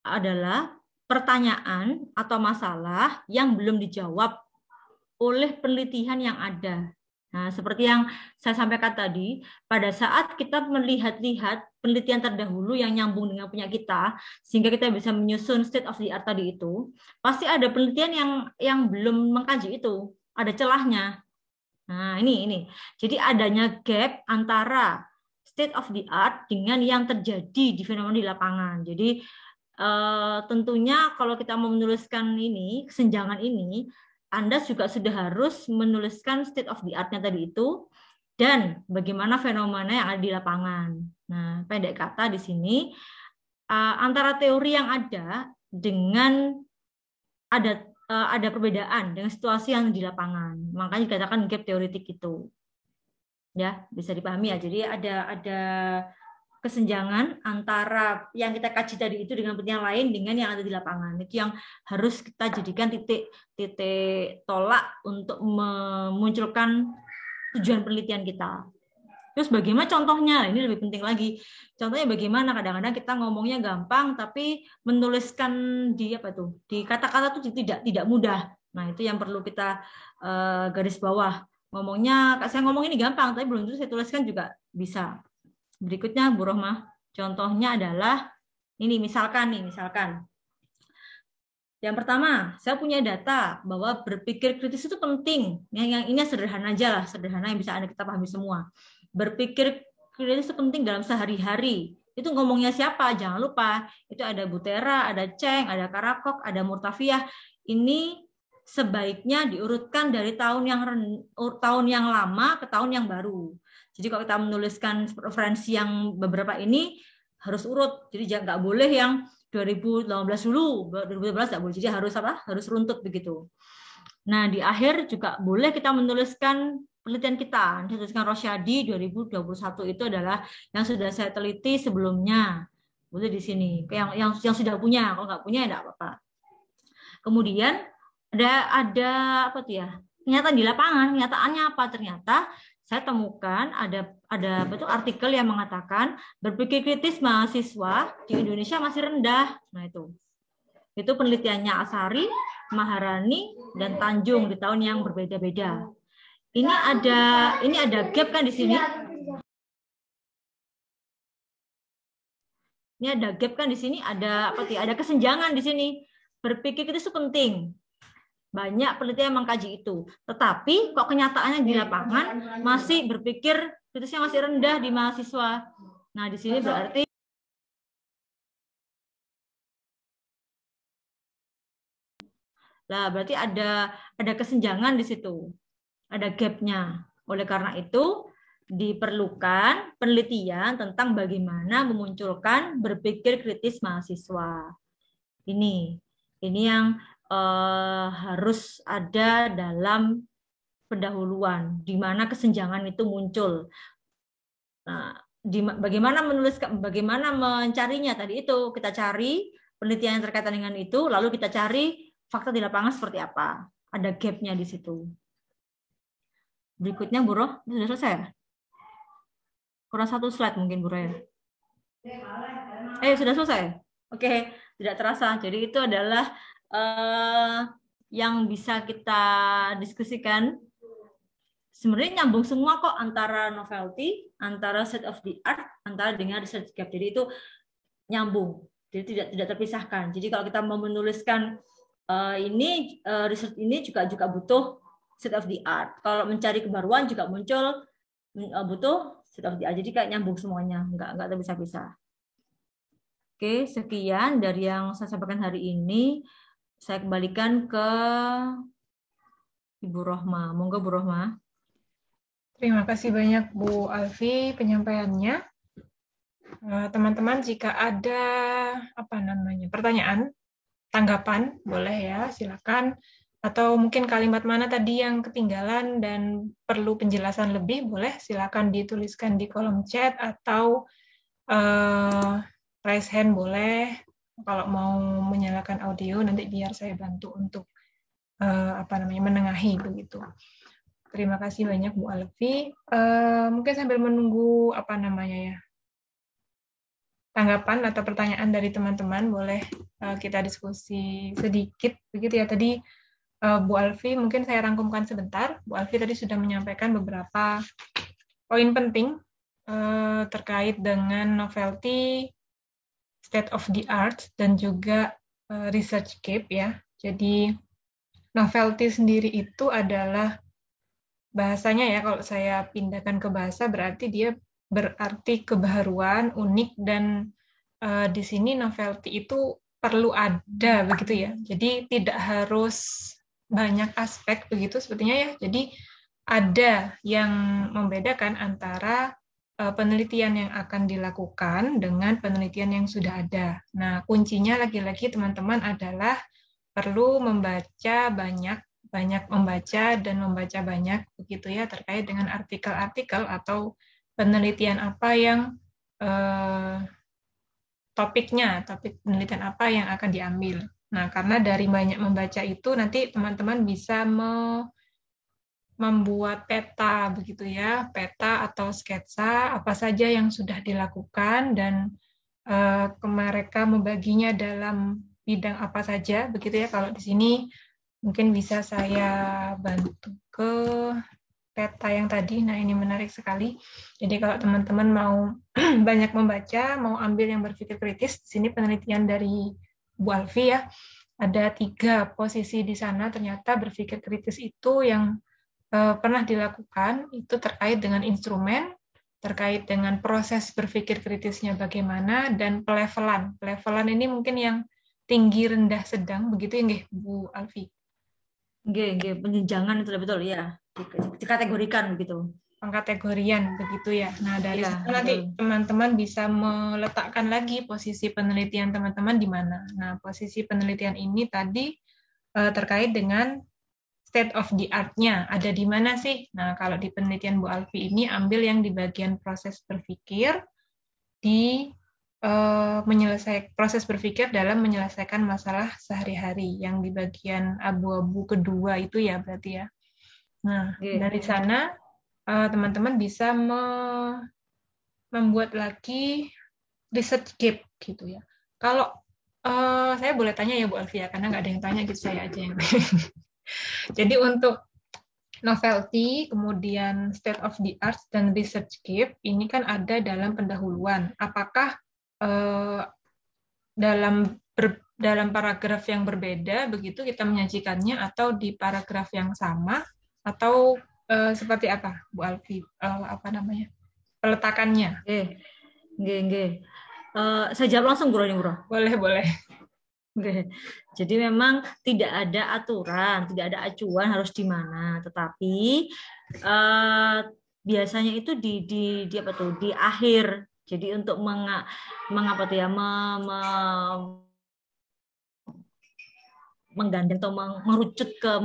S2: Adalah pertanyaan atau masalah yang belum dijawab oleh penelitian yang ada. Nah, seperti yang saya sampaikan tadi, pada saat kita melihat-lihat penelitian terdahulu yang nyambung dengan punya kita, sehingga kita bisa menyusun state of the art tadi itu, pasti ada penelitian yang belum mengkaji itu, ada celahnya. Nah, ini. Jadi adanya gap antara state of the art dengan yang terjadi di fenomena di lapangan. Jadi tentunya kalau kita mau menuliskan ini, kesenjangan ini, Anda juga sudah harus menuliskan state of the art-nya tadi itu dan bagaimana fenomena yang ada di lapangan. Nah, pendek kata di sini antara teori yang ada dengan ada perbedaan dengan situasi yang di lapangan. Makanya dikatakan gap teoretik itu. Ya, bisa dipahami ya. Jadi ada kesenjangan antara yang kita kaji tadi itu dengan penelitian lain dengan yang ada di lapangan. Itu yang harus kita jadikan titik tolak untuk memunculkan tujuan penelitian kita. Terus bagaimana contohnya? Ini lebih penting lagi. Contohnya bagaimana? Kadang-kadang kita ngomongnya gampang, tapi menuliskan di kata-kata itu tidak mudah. Nah, itu yang perlu kita garis bawah. Saya ngomong ini gampang, tapi belum tentu saya tuliskan juga bisa. Berikutnya, Bu Rohma, contohnya adalah ini misalkan. Yang pertama, saya punya data bahwa berpikir kritis itu penting. Yang ini sederhana aja lah, sederhana yang bisa kita pahami semua. Berpikir kritis itu penting dalam sehari-hari. Itu ngomongnya siapa? Jangan lupa, itu ada Butera, ada Cheng, ada Karakok, ada Murtafiah. Ini sebaiknya diurutkan dari tahun yang lama ke tahun yang baru. Jadi kalau kita menuliskan referensi yang beberapa ini harus urut. Jadi nggak boleh yang 2018 dulu, 2012 nggak boleh. Jadi harus runtut begitu. Nah, di akhir juga boleh kita menuliskan penelitian kita. Tuliskan Rosyadi 2021 itu adalah yang sudah saya teliti sebelumnya. Boleh di sini. Yang sudah punya, kalau nggak punya ya nggak apa-apa. Kemudian ada apa tuh ya? Kenyataan di lapangan, kenyataannya apa? Ternyata saya temukan ada artikel yang mengatakan berpikir kritis mahasiswa di Indonesia masih rendah. Nah, itu penelitiannya Asari, Maharani, dan Tanjung di tahun yang berbeda-beda. Ini ada gap kan di sini? Ini ada gap kan di sini? Ada kesenjangan di sini. Berpikir kritis itu penting. Banyak penelitian yang mengkaji itu. Tetapi kok kenyataannya di lapangan masih berpikir kritisnya masih rendah di mahasiswa. Nah, di sini berarti ada kesenjangan di situ. Ada gap-nya. Oleh karena itu diperlukan penelitian tentang bagaimana memunculkan berpikir kritis mahasiswa. Ini yang harus ada dalam pendahuluan, di mana kesenjangan itu muncul. Nah, bagaimana mencarinya tadi itu kita cari penelitian yang terkait dengan itu, lalu kita cari fakta di lapangan seperti apa. Ada gap-nya di situ. Berikutnya, Bu Roh, sudah selesai? Kurang satu slide mungkin, Bu Roh. Sudah selesai? Oke, tidak terasa. Jadi itu adalah yang bisa kita diskusikan. Sebenarnya nyambung semua kok antara novelty, antara state of the art, antara dengan research gap. Jadi itu nyambung. Jadi tidak terpisahkan. Jadi kalau kita mau menuliskan research ini juga butuh state of the art. Kalau mencari kebaruan juga muncul butuh state of the art. Jadi kayak nyambung semuanya, nggak terpisah-pisah. Oke, sekian dari yang saya sampaikan hari ini. Saya kembalikan ke Ibu Rohma. Monggo Bu Rohma.
S1: Terima kasih banyak Bu Alfi penyampaiannya. Teman-teman, jika ada pertanyaan tanggapan, boleh ya, silakan. Atau mungkin kalimat mana tadi yang ketinggalan dan perlu penjelasan lebih, boleh silakan dituliskan di kolom chat atau raise hand boleh. Kalau mau menyalakan audio nanti biar saya bantu untuk menengahi begitu. Terima kasih banyak Bu Alfi. Mungkin sambil menunggu tanggapan atau pertanyaan dari teman-teman, boleh kita diskusi sedikit begitu ya. Tadi Bu Alfi, mungkin saya rangkumkan sebentar. Bu Alfi tadi sudah menyampaikan beberapa poin penting terkait dengan novelty, state of the art, dan juga research gap ya. Jadi novelty sendiri itu adalah bahasanya ya, kalau saya pindahkan ke bahasa berarti dia berarti kebaharuan, unik, dan di sini novelty itu perlu ada begitu ya. Jadi tidak harus banyak aspek begitu sepertinya ya. Jadi ada yang membedakan antara penelitian yang akan dilakukan dengan penelitian yang sudah ada. Nah, kuncinya lagi-lagi teman-teman adalah perlu membaca banyak membaca dan membaca banyak begitu ya, terkait dengan artikel-artikel atau penelitian apa yang topik penelitian apa yang akan diambil. Nah, karena dari banyak membaca itu nanti teman-teman bisa membuat peta begitu ya, peta atau sketsa apa saja yang sudah dilakukan dan mereka membaginya dalam bidang apa saja begitu ya. Kalau di sini mungkin bisa saya bantu ke peta yang tadi. Nah, ini menarik sekali. Jadi kalau teman-teman mau banyak membaca, mau ambil yang berpikir kritis, di sini penelitian dari Bu Alfi ya, ada 3 posisi di sana. Ternyata berpikir kritis itu yang pernah dilakukan, itu terkait dengan instrumen, terkait dengan proses berpikir kritisnya bagaimana, dan pelevelan. Pelevelan ini mungkin yang tinggi, rendah, sedang, begitu ya Bu Alfi?
S2: Nggih, penjenjangan itu betul ya, dikategorikan begitu.
S1: Pengkategorian begitu ya. Nah, dari situ nanti teman-teman bisa meletakkan lagi posisi penelitian teman-teman di mana. Nah, posisi penelitian ini tadi terkait dengan state of the art-nya. Ada di mana sih? Nah, kalau di penelitian Bu Alfi ini ambil yang di bagian proses berpikir, di proses berpikir dalam menyelesaikan masalah sehari-hari, yang di bagian abu-abu kedua itu ya berarti ya. Nah, dari sana teman-teman bisa membuat lagi research gap gitu ya. Kalau saya boleh tanya ya Bu Alfi ya, karena nggak ada yang tanya gitu, saya aja yang Jadi untuk novelty, kemudian state of the art, dan research gap, ini kan ada dalam pendahuluan. Apakah dalam paragraf yang berbeda begitu kita menyajikannya, atau di paragraf yang sama, atau seperti apa Bu Alfi peletakannya?
S2: Nggih. Saya jawab langsung Bro.
S1: Boleh.
S2: Oke. Jadi memang tidak ada aturan, tidak ada acuan harus di mana, tetapi biasanya itu di akhir. Jadi untuk menggandeng atau mengerucut ke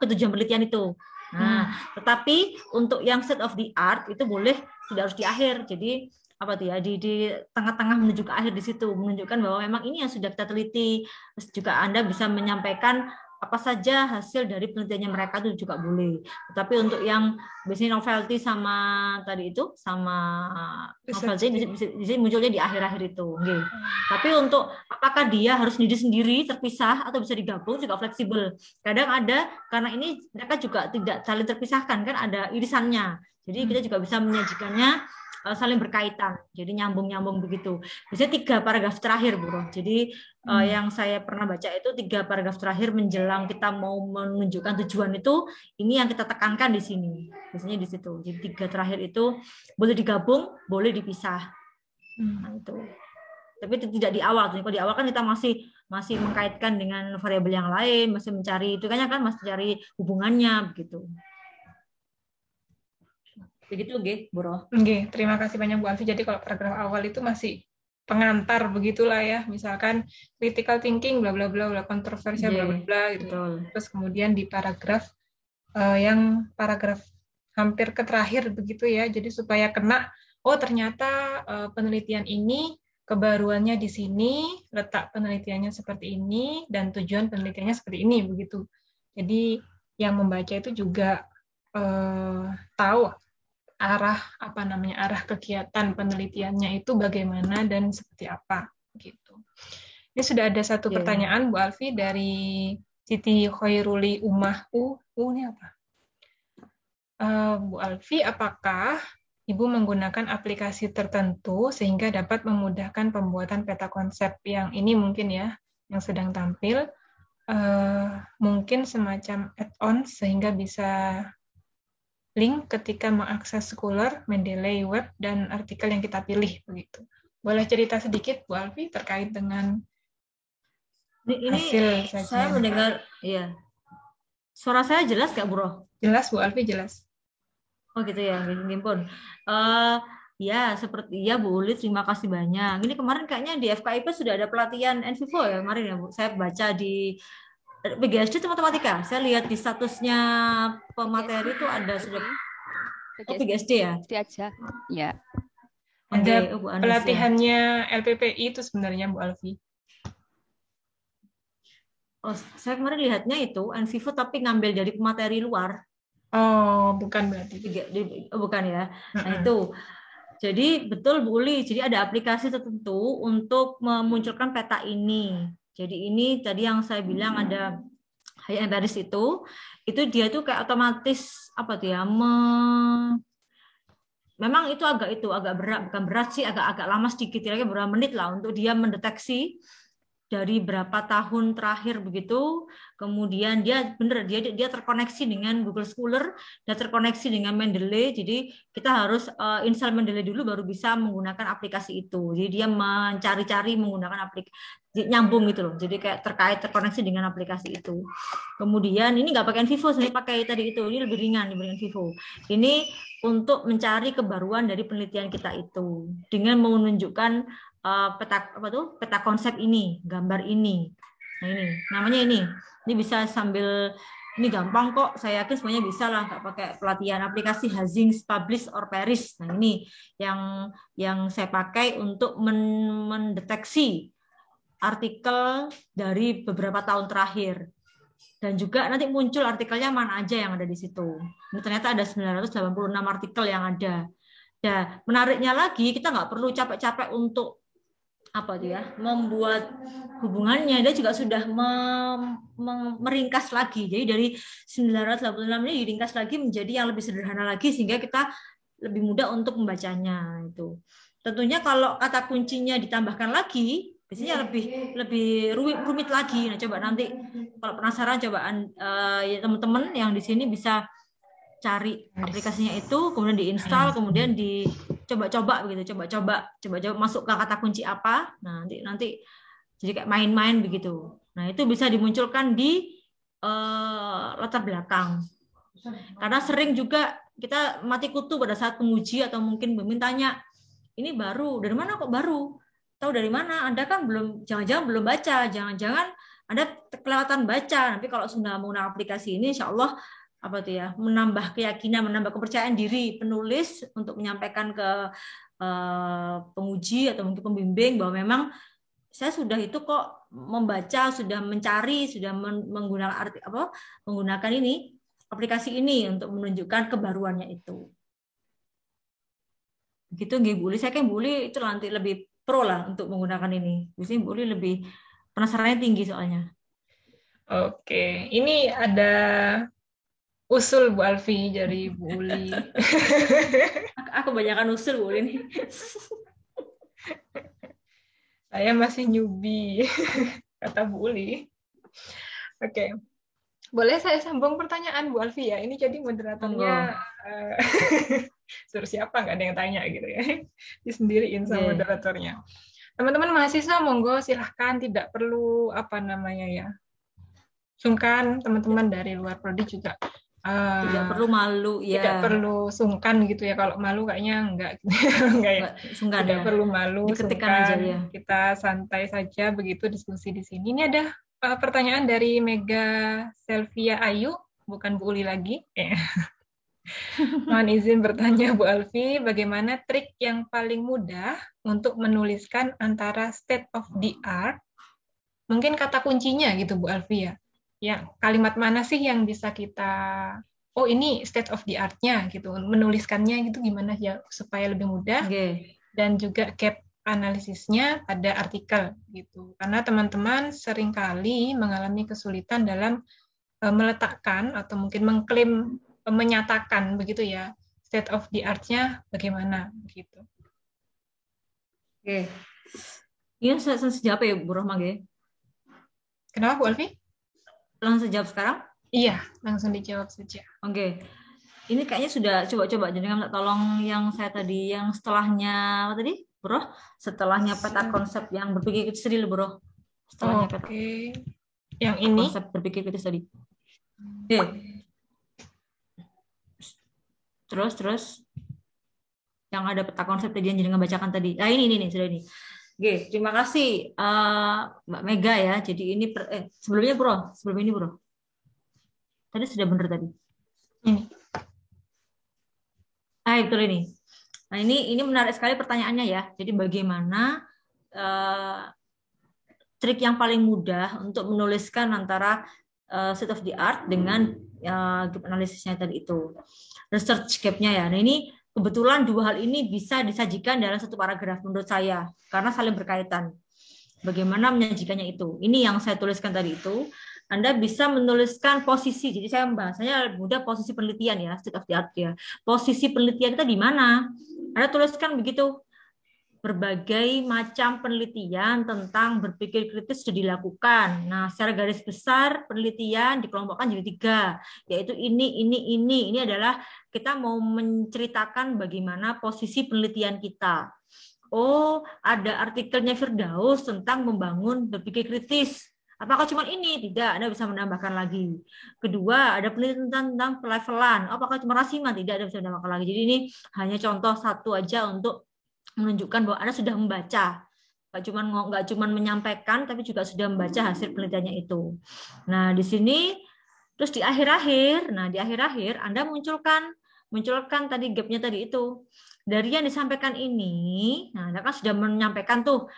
S2: tujuan penelitian itu. Nah, tetapi untuk yang state of the art itu boleh tidak harus di akhir. Jadi di tengah-tengah menuju ke akhir, di situ menunjukkan bahwa memang ini yang sudah kita teliti. Terus juga Anda bisa menyampaikan apa saja hasil dari penelitiannya mereka, itu juga boleh. Tapi untuk yang biasanya novelty sama tadi itu sama novelty di sini munculnya di akhir-akhir itu. Okay. Tapi untuk apakah dia harus sendiri terpisah atau bisa digabung juga fleksibel. Kadang ada, karena ini mereka juga tidak saling terpisahkan kan, ada irisannya. Jadi kita juga bisa menyajikannya saling berkaitan, jadi nyambung begitu. Biasanya 3 paragraf terakhir, Bro. Jadi yang saya pernah baca itu 3 paragraf terakhir menjelang kita mau menunjukkan tujuan itu, ini yang kita tekankan di sini. Biasanya di situ. Jadi 3 terakhir itu boleh digabung, boleh dipisah. Nah, itu. Tapi itu tidak di awal. Kalau di awal kan kita masih mengkaitkan dengan variabel yang lain, masih mencari itu kan masih cari hubungannya begitu. Begitu, Bro.
S1: Terima kasih banyak Bu Alfi. Jadi kalau paragraf awal itu masih pengantar begitulah ya, misalkan critical thinking bla bla bla bla, kontroversial bla bla
S2: Iya,
S1: bla gitu.
S2: betul.
S1: Terus kemudian di paragraf yang paragraf hampir ke terakhir begitu ya, jadi supaya kena, oh ternyata penelitian ini kebaruannya di sini, letak penelitiannya seperti ini, dan tujuan penelitiannya seperti ini begitu. Jadi yang membaca itu juga tahu arah arah kegiatan penelitiannya itu bagaimana dan seperti apa gitu. Ini sudah ada satu pertanyaan Bu Alfi dari Siti Khairuli Umah ini apa? Bu Alfi, apakah Ibu menggunakan aplikasi tertentu sehingga dapat memudahkan pembuatan peta konsep yang ini mungkin ya, yang sedang tampil, mungkin semacam add-on sehingga bisa link ketika mengakses Scholar, Mendeley, web, dan artikel yang kita pilih begitu. Boleh cerita sedikit Bu Alfi terkait dengan hasil sajian?
S2: Saya mendengar, iya. Suara saya jelas nggak, Bro?
S1: Jelas Bu Alfi, jelas.
S2: Oh gitu ya, Gimpun. Ya, seperti ya Bu Uli, terima kasih banyak. Ini kemarin kayaknya di FKIP sudah ada pelatihan NVivo ya kemarin ya Bu. Saya baca di PGSD itu matematika. Saya lihat di statusnya pemateri itu ada sudah PGSD ya.
S7: PGSD aja. Ya.
S1: Ada
S2: Bu Anis,
S1: pelatihannya LPPI itu sebenarnya Bu Alfi.
S2: Oh, saya kemarin lihatnya itu NVivo tapi ngambil dari pemateri luar.
S1: Oh, bukan berarti.
S2: Bukan ya. Nah, itu. Jadi betul Bu Uli, jadi ada aplikasi tertentu untuk memunculkan peta ini. Jadi ini tadi yang saya bilang ada high embarrass itu dia tuh kayak otomatis apa tuh ya, memang itu agak berat, bukan berat sih, agak lama sedikit, kira-kira beberapa menit lah untuk dia mendeteksi dari berapa tahun terakhir begitu, kemudian dia terkoneksi dengan Google Scholar, dia terkoneksi dengan Mendeley, jadi kita harus install Mendeley dulu baru bisa menggunakan aplikasi itu. Jadi dia mencari-cari menggunakan aplikasi, nyambung gitu loh, jadi kayak terkoneksi dengan aplikasi itu. Kemudian ini nggak pakai NVivo, saya pakai tadi itu, ini lebih ringan dibanding NVivo. Ini untuk mencari kebaruan dari penelitian kita itu dengan menunjukkan peta konsep ini, gambar ini. Nah ini, namanya ini bisa sambil, ini gampang kok, saya yakin semuanya bisa lah, nggak pakai pelatihan. Aplikasi Hazings Publish or Perish. Nah ini yang saya pakai untuk mendeteksi artikel dari beberapa tahun terakhir. Dan juga nanti muncul artikelnya mana aja yang ada di situ. Ini ternyata ada 986 artikel yang ada. Dan menariknya lagi, kita nggak perlu capek-capek untuk membuat hubungannya. Dia juga sudah meringkas lagi. Jadi dari 986 ini diringkas lagi menjadi yang lebih sederhana lagi sehingga kita lebih mudah untuk membacanya itu. Tentunya kalau kata kuncinya ditambahkan lagi, biasanya lebih rumit lagi. Nah, coba nanti kalau penasaran cobaan ya teman-teman yang di sini bisa cari aplikasinya itu, kemudian diinstal, kemudian dicoba-coba begitu, coba-coba masuk ke kata kunci apa. Nah, nanti jadi kayak main-main begitu. Nah, itu bisa dimunculkan di latar belakang. Karena sering juga kita mati kutu pada saat menguji atau mungkin tanya, ini baru, dari mana kok baru? Tahu dari mana? Anda kan jangan-jangan belum baca, jangan-jangan Anda kelewatan baca. Nanti kalau sudah menggunakan aplikasi ini, insya Allah menambah keyakinan, menambah kepercayaan diri penulis untuk menyampaikan ke penguji atau mungkin pembimbing bahwa memang saya sudah itu kok membaca, sudah mencari, sudah menggunakan ini aplikasi ini untuk menunjukkan kebaruannya itu. Begitu nggih Bu Uli, saya kan Bu Uli itu nanti lebih pro lah untuk menggunakan ini. Biasanya Bu Uli lebih penasarannya tinggi soalnya.
S1: Oke, ini ada usul Bu Alfi dari Bu Uli.
S2: Aku kebanyakan usul Bu Uli nih.
S1: Saya masih newbie, kata Bu Uli. Oke. Boleh saya sambung pertanyaan Bu Alfi ya? Ini jadi moderatornya suruh siapa, nggak ada yang tanya gitu ya. Disendiriin sama moderatornya. Teman-teman mahasiswa monggo silahkan, tidak perlu sungkan, teman-teman dari luar prodi juga
S2: Tidak perlu malu
S1: tidak
S2: ya.
S1: perlu sungkan gitu ya. Kalau malu kayaknya enggak enggak ya.
S2: Nggak sungkan
S1: Tidak
S2: ya.
S1: perlu malu,
S2: Diketikkan aja
S1: sungkan.
S2: ya.
S1: Kita santai saja begitu diskusi di sini. Ini ada pertanyaan dari Mega Selvia Ayu, bukan Bu Uli lagi. Mohon izin bertanya Bu Alfi, bagaimana trik yang paling mudah untuk menuliskan antara state of the art, mungkin kata kuncinya gitu Bu Alfi ya. Ya, kalimat mana sih yang bisa kita, oh ini state of the art-nya gitu, menuliskannya gitu gimana ya supaya lebih mudah, dan juga gap analisisnya pada artikel gitu. Karena teman-teman seringkali mengalami kesulitan dalam meletakkan atau mungkin mengklaim, menyatakan begitu ya, state of the art-nya bagaimana begitu.
S2: Oke. Ini langsung jawab ya Bu Rohma ya?
S1: Kenapa Bu Alfi?
S2: Langsung jawab sekarang?
S1: Iya, langsung dijawab saja.
S2: Oke. Ini kayaknya sudah coba-coba, jadi minta tolong yang saya tadi, yang setelahnya apa tadi, Bro? Setelahnya peta konsep yang berpikir kritis tadi, Bro. Setelahnya peta.
S1: Oke. Yang ini?
S2: Konsep berpikir kritis tadi. Oke. Terus yang ada peta konsep tadi yang jadi ngebacakan tadi. Nah ini sudah ini. Oke, terima kasih Mbak Mega ya. Jadi ini sebelumnya Bro, sebelum ini Bro. Tadi sudah benar tadi.
S1: Ini.
S2: Betul ini. Nah ini menarik sekali pertanyaannya ya. Jadi bagaimana trik yang paling mudah untuk menuliskan antara state of the art dengan gap analisisnya tadi itu. Research gap-nya ya. Nah ini kebetulan dua hal ini bisa disajikan dalam satu paragraf menurut saya karena saling berkaitan. Bagaimana menyajikannya itu? Ini yang saya tuliskan tadi itu. Anda bisa menuliskan posisi. Jadi saya bahasanya mudah posisi penelitian ya, state of the art ya. Posisi penelitian kita di mana? Anda tuliskan begitu. Berbagai macam penelitian tentang berpikir kritis sudah dilakukan. Nah, secara garis besar penelitian dikelompokkan jadi 3, yaitu ini. Ini adalah kita mau menceritakan bagaimana posisi penelitian kita. Oh, ada artikelnya Firdaus tentang membangun berpikir kritis. Apakah cuma ini? Tidak, Anda bisa menambahkan lagi. Kedua, ada penelitian tentang pelevelan. Apakah cuma rasiman? Tidak, Anda bisa menambahkan lagi. Jadi ini hanya contoh satu aja untuk menunjukkan bahwa Anda sudah membaca, nggak cuma menyampaikan, tapi juga sudah membaca hasil penelitiannya itu. Nah di sini, terus di akhir-akhir, Anda munculkan tadi gapnya tadi itu dari yang disampaikan ini. Nah Anda kan sudah menyampaikan tuh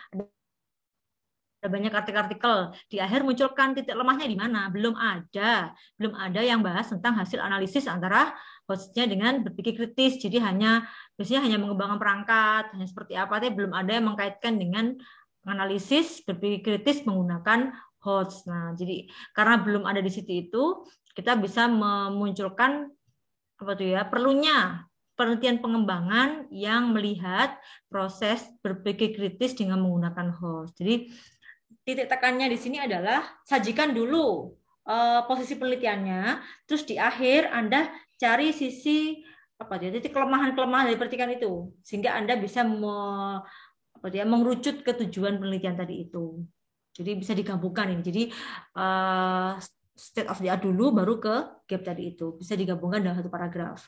S2: ada banyak artikel. Di akhir munculkan titik lemahnya di mana? Belum ada yang bahas tentang hasil analisis antara hostnya dengan berpikir kritis. Jadi biasanya hanya mengembangkan perangkat, hanya seperti apa, tapi belum ada yang mengkaitkan dengan analisis berpikir kritis menggunakan host. Nah, jadi karena belum ada di situ itu, kita bisa memunculkan perlunya penelitian pengembangan yang melihat proses berpikir kritis dengan menggunakan host. Jadi titik tekannya di sini adalah sajikan dulu posisi penelitiannya, terus di akhir Anda cari sisi titik kelemahan-kelemahan dari penelitian itu, sehingga Anda bisa mengerucut ke tujuan penelitian tadi itu. Jadi bisa digabungkan ini. Jadi state of the art dulu, baru ke gap tadi itu. Bisa digabungkan dalam satu paragraf.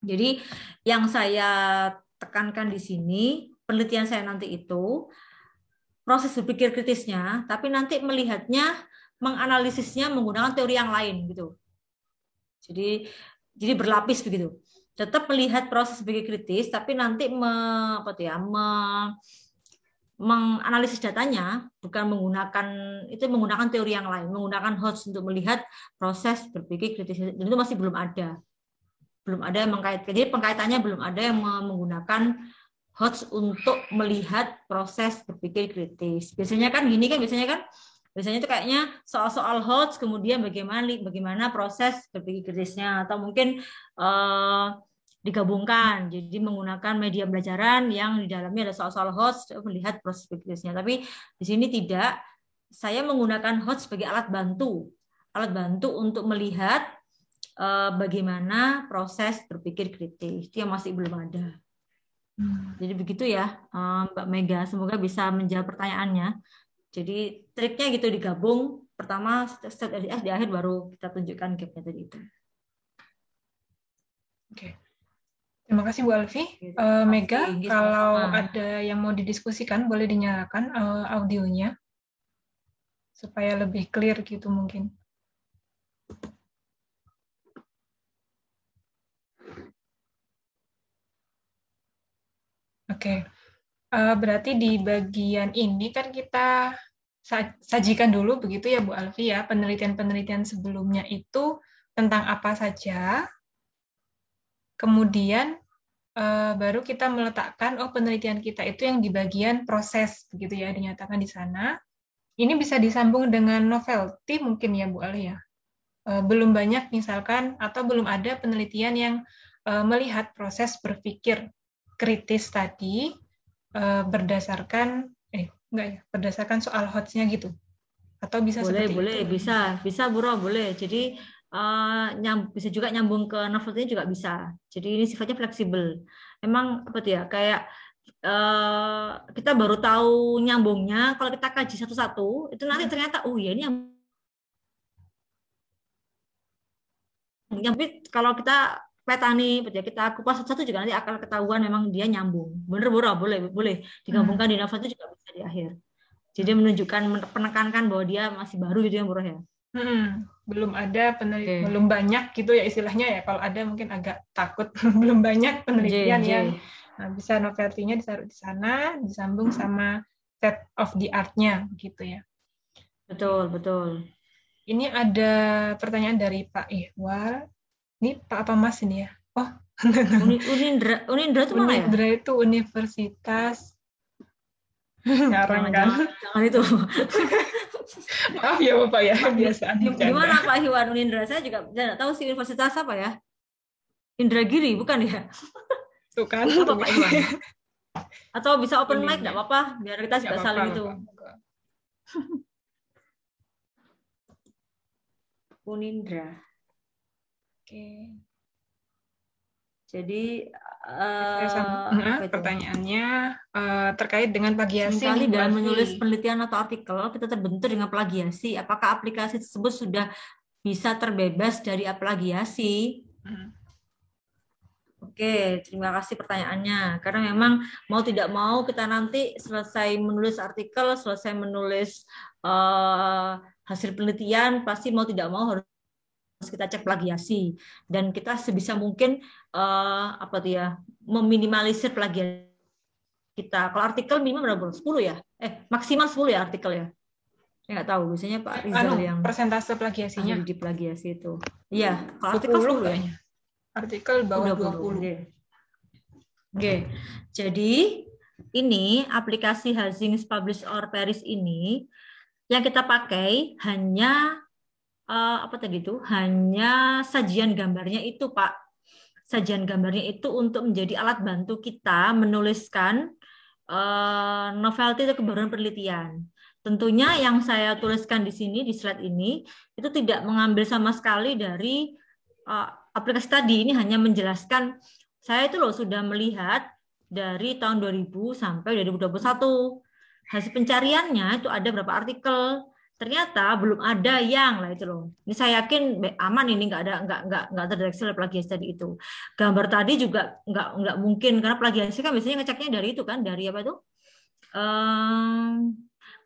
S2: Jadi yang saya tekankan di sini, penelitian saya nanti itu proses berpikir kritisnya, tapi nanti menganalisisnya menggunakan teori yang lain gitu. Jadi berlapis begitu. Tetap melihat proses berpikir kritis, tapi nanti menganalisis datanya bukan menggunakan teori yang lain, menggunakan host untuk melihat proses berpikir kritis. Dan itu masih belum ada yang mengkaitkan. Jadi pengkaitannya belum ada yang menggunakan host untuk melihat proses berpikir kritis. Biasanya itu kayaknya soal-soal host, kemudian bagaimana proses berpikir kritisnya, atau mungkin digabungkan, jadi menggunakan media pembelajaran yang di dalamnya ada soal-soal host melihat proses berpikir kritisnya. Tapi di sini tidak, saya menggunakan host sebagai alat bantu untuk melihat bagaimana proses berpikir kritis. Itu yang masih belum ada. Jadi begitu ya Mbak Mega, semoga bisa menjawab pertanyaannya. Jadi triknya gitu, digabung pertama state of the art, di akhir baru kita tunjukkan gapnya tadi itu.
S1: Oke. Terima kasih Bu Alfi. Mega, kalau ada yang mau didiskusikan, boleh dinyalakan audionya supaya lebih clear gitu mungkin. Oke. Berarti di bagian ini kan kita sajikan dulu begitu ya Bu Alfi ya, penelitian-penelitian sebelumnya itu tentang apa saja. Kemudian baru kita meletakkan penelitian kita itu yang di bagian proses begitu ya, dinyatakan di sana. Ini bisa disambung dengan novelty mungkin ya Bu Ali ya. Belum banyak misalkan atau belum ada penelitian yang melihat proses berpikir kritis tadi berdasarkan berdasarkan soal HOTS-nya gitu. Atau bisa
S2: boleh,
S1: seperti
S2: boleh,
S1: itu.
S2: bisa Bu Ro, boleh. Jadi bisa juga nyambung ke novelty juga bisa. Jadi ini sifatnya fleksibel. Emang apa tuh ya, kayak kita baru tahu nyambungnya kalau kita kaji satu-satu, itu nanti ternyata ya ini tapi kalau kita petani, kita kupas satu-satu juga nanti akan ketahuan memang dia nyambung. Bener Bu Ro, boleh digabungkan di novelty juga bisa di akhir. Jadi menunjukkan, menekankan bahwa dia masih baru gitu ya Bu Ro ya.
S1: Belum ada penelitian, belum banyak gitu ya istilahnya ya. Kalau ada mungkin agak takut belum banyak penelitian yang bisa novelty-nya ditaruh di sana, disambung sama set of the art-nya gitu ya.
S2: Betul.
S1: Ini ada pertanyaan dari Pak Ihwal. Ini Pak apa Mas ini ya? Oh,
S2: Unindra itu mana ya?
S1: Unindra itu Universitas ngarang kan?
S2: Jangan itu.
S1: Maaf ya Bapak ya, biasaan.
S2: Gimana Pak Iwan Unindra? Saya juga tidak tahu sih universitas apa ya. Indragiri, bukan ya?
S1: Tuh kan.
S2: Apa Pak Iwan? Atau bisa open mic, tidak apa-apa. Biar kita juga saling itu. Unindra. Oke. Jadi
S1: pertanyaannya terkait dengan plagiasi.
S2: Sekali dalam menulis penelitian atau artikel kita terbentur dengan plagiasi. Apakah aplikasi tersebut sudah bisa terbebas dari plagiasi? Oke, terima kasih pertanyaannya. Karena memang mau tidak mau kita nanti selesai menulis artikel, selesai menulis hasil penelitian, pasti mau tidak mau harus kita cek plagiasi, dan kita sebisa mungkin meminimalisir plagiasi kita. Kalau artikel minimal berapa? 10 ya? Maksimal 10 ya artikel ya? Saya nggak tahu, biasanya Pak Rizal yang
S1: persentase plagiasinya
S2: di plagiasi itu. Iya, kalau artikel 10 kayaknya.
S1: Artikel bawah 20.
S2: Oke. Jadi ini aplikasi Hazings Publish or Perish ini yang kita pakai hanya hanya sajian gambarnya itu, Pak. Sajian gambarnya itu untuk menjadi alat bantu kita menuliskan novelty atau kebaruan penelitian. Tentunya yang saya tuliskan di sini, di slide ini, itu tidak mengambil sama sekali dari aplikasi tadi. Ini hanya menjelaskan, saya itu loh sudah melihat dari tahun 2000 sampai 2021. Hasil pencariannya itu ada berapa artikel. Ternyata belum ada yang lah itu loh. Ini saya yakin aman, ini nggak terdeteksi oleh plagiasi tadi itu. Gambar tadi juga nggak mungkin, karena plagiasi kan biasanya ngeceknya dari itu kan, dari apa itu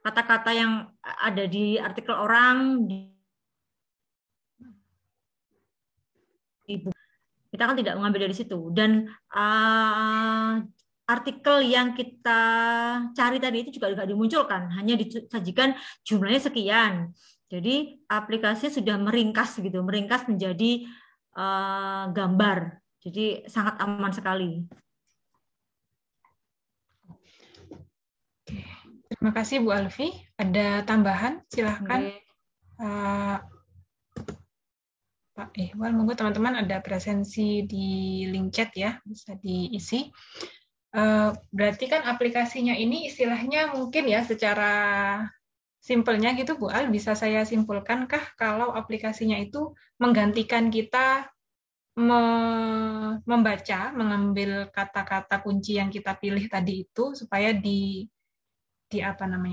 S2: kata-kata yang ada di artikel orang kita kan tidak mengambil dari situ, dan artikel yang kita cari tadi itu juga tidak dimunculkan, hanya disajikan jumlahnya sekian. Jadi aplikasinya sudah meringkas gitu, meringkas menjadi gambar. Jadi sangat aman sekali.
S1: Terima kasih Bu Alfi. Ada tambahan? Silahkan. Pak Ihwal, monggo teman-teman ada presensi di link chat ya, bisa diisi. Berarti kan aplikasinya ini istilahnya mungkin ya secara simpelnya gitu Bu Al, bisa saya simpulkankah kalau aplikasinya itu menggantikan kita membaca, mengambil kata-kata kunci yang kita pilih tadi itu supaya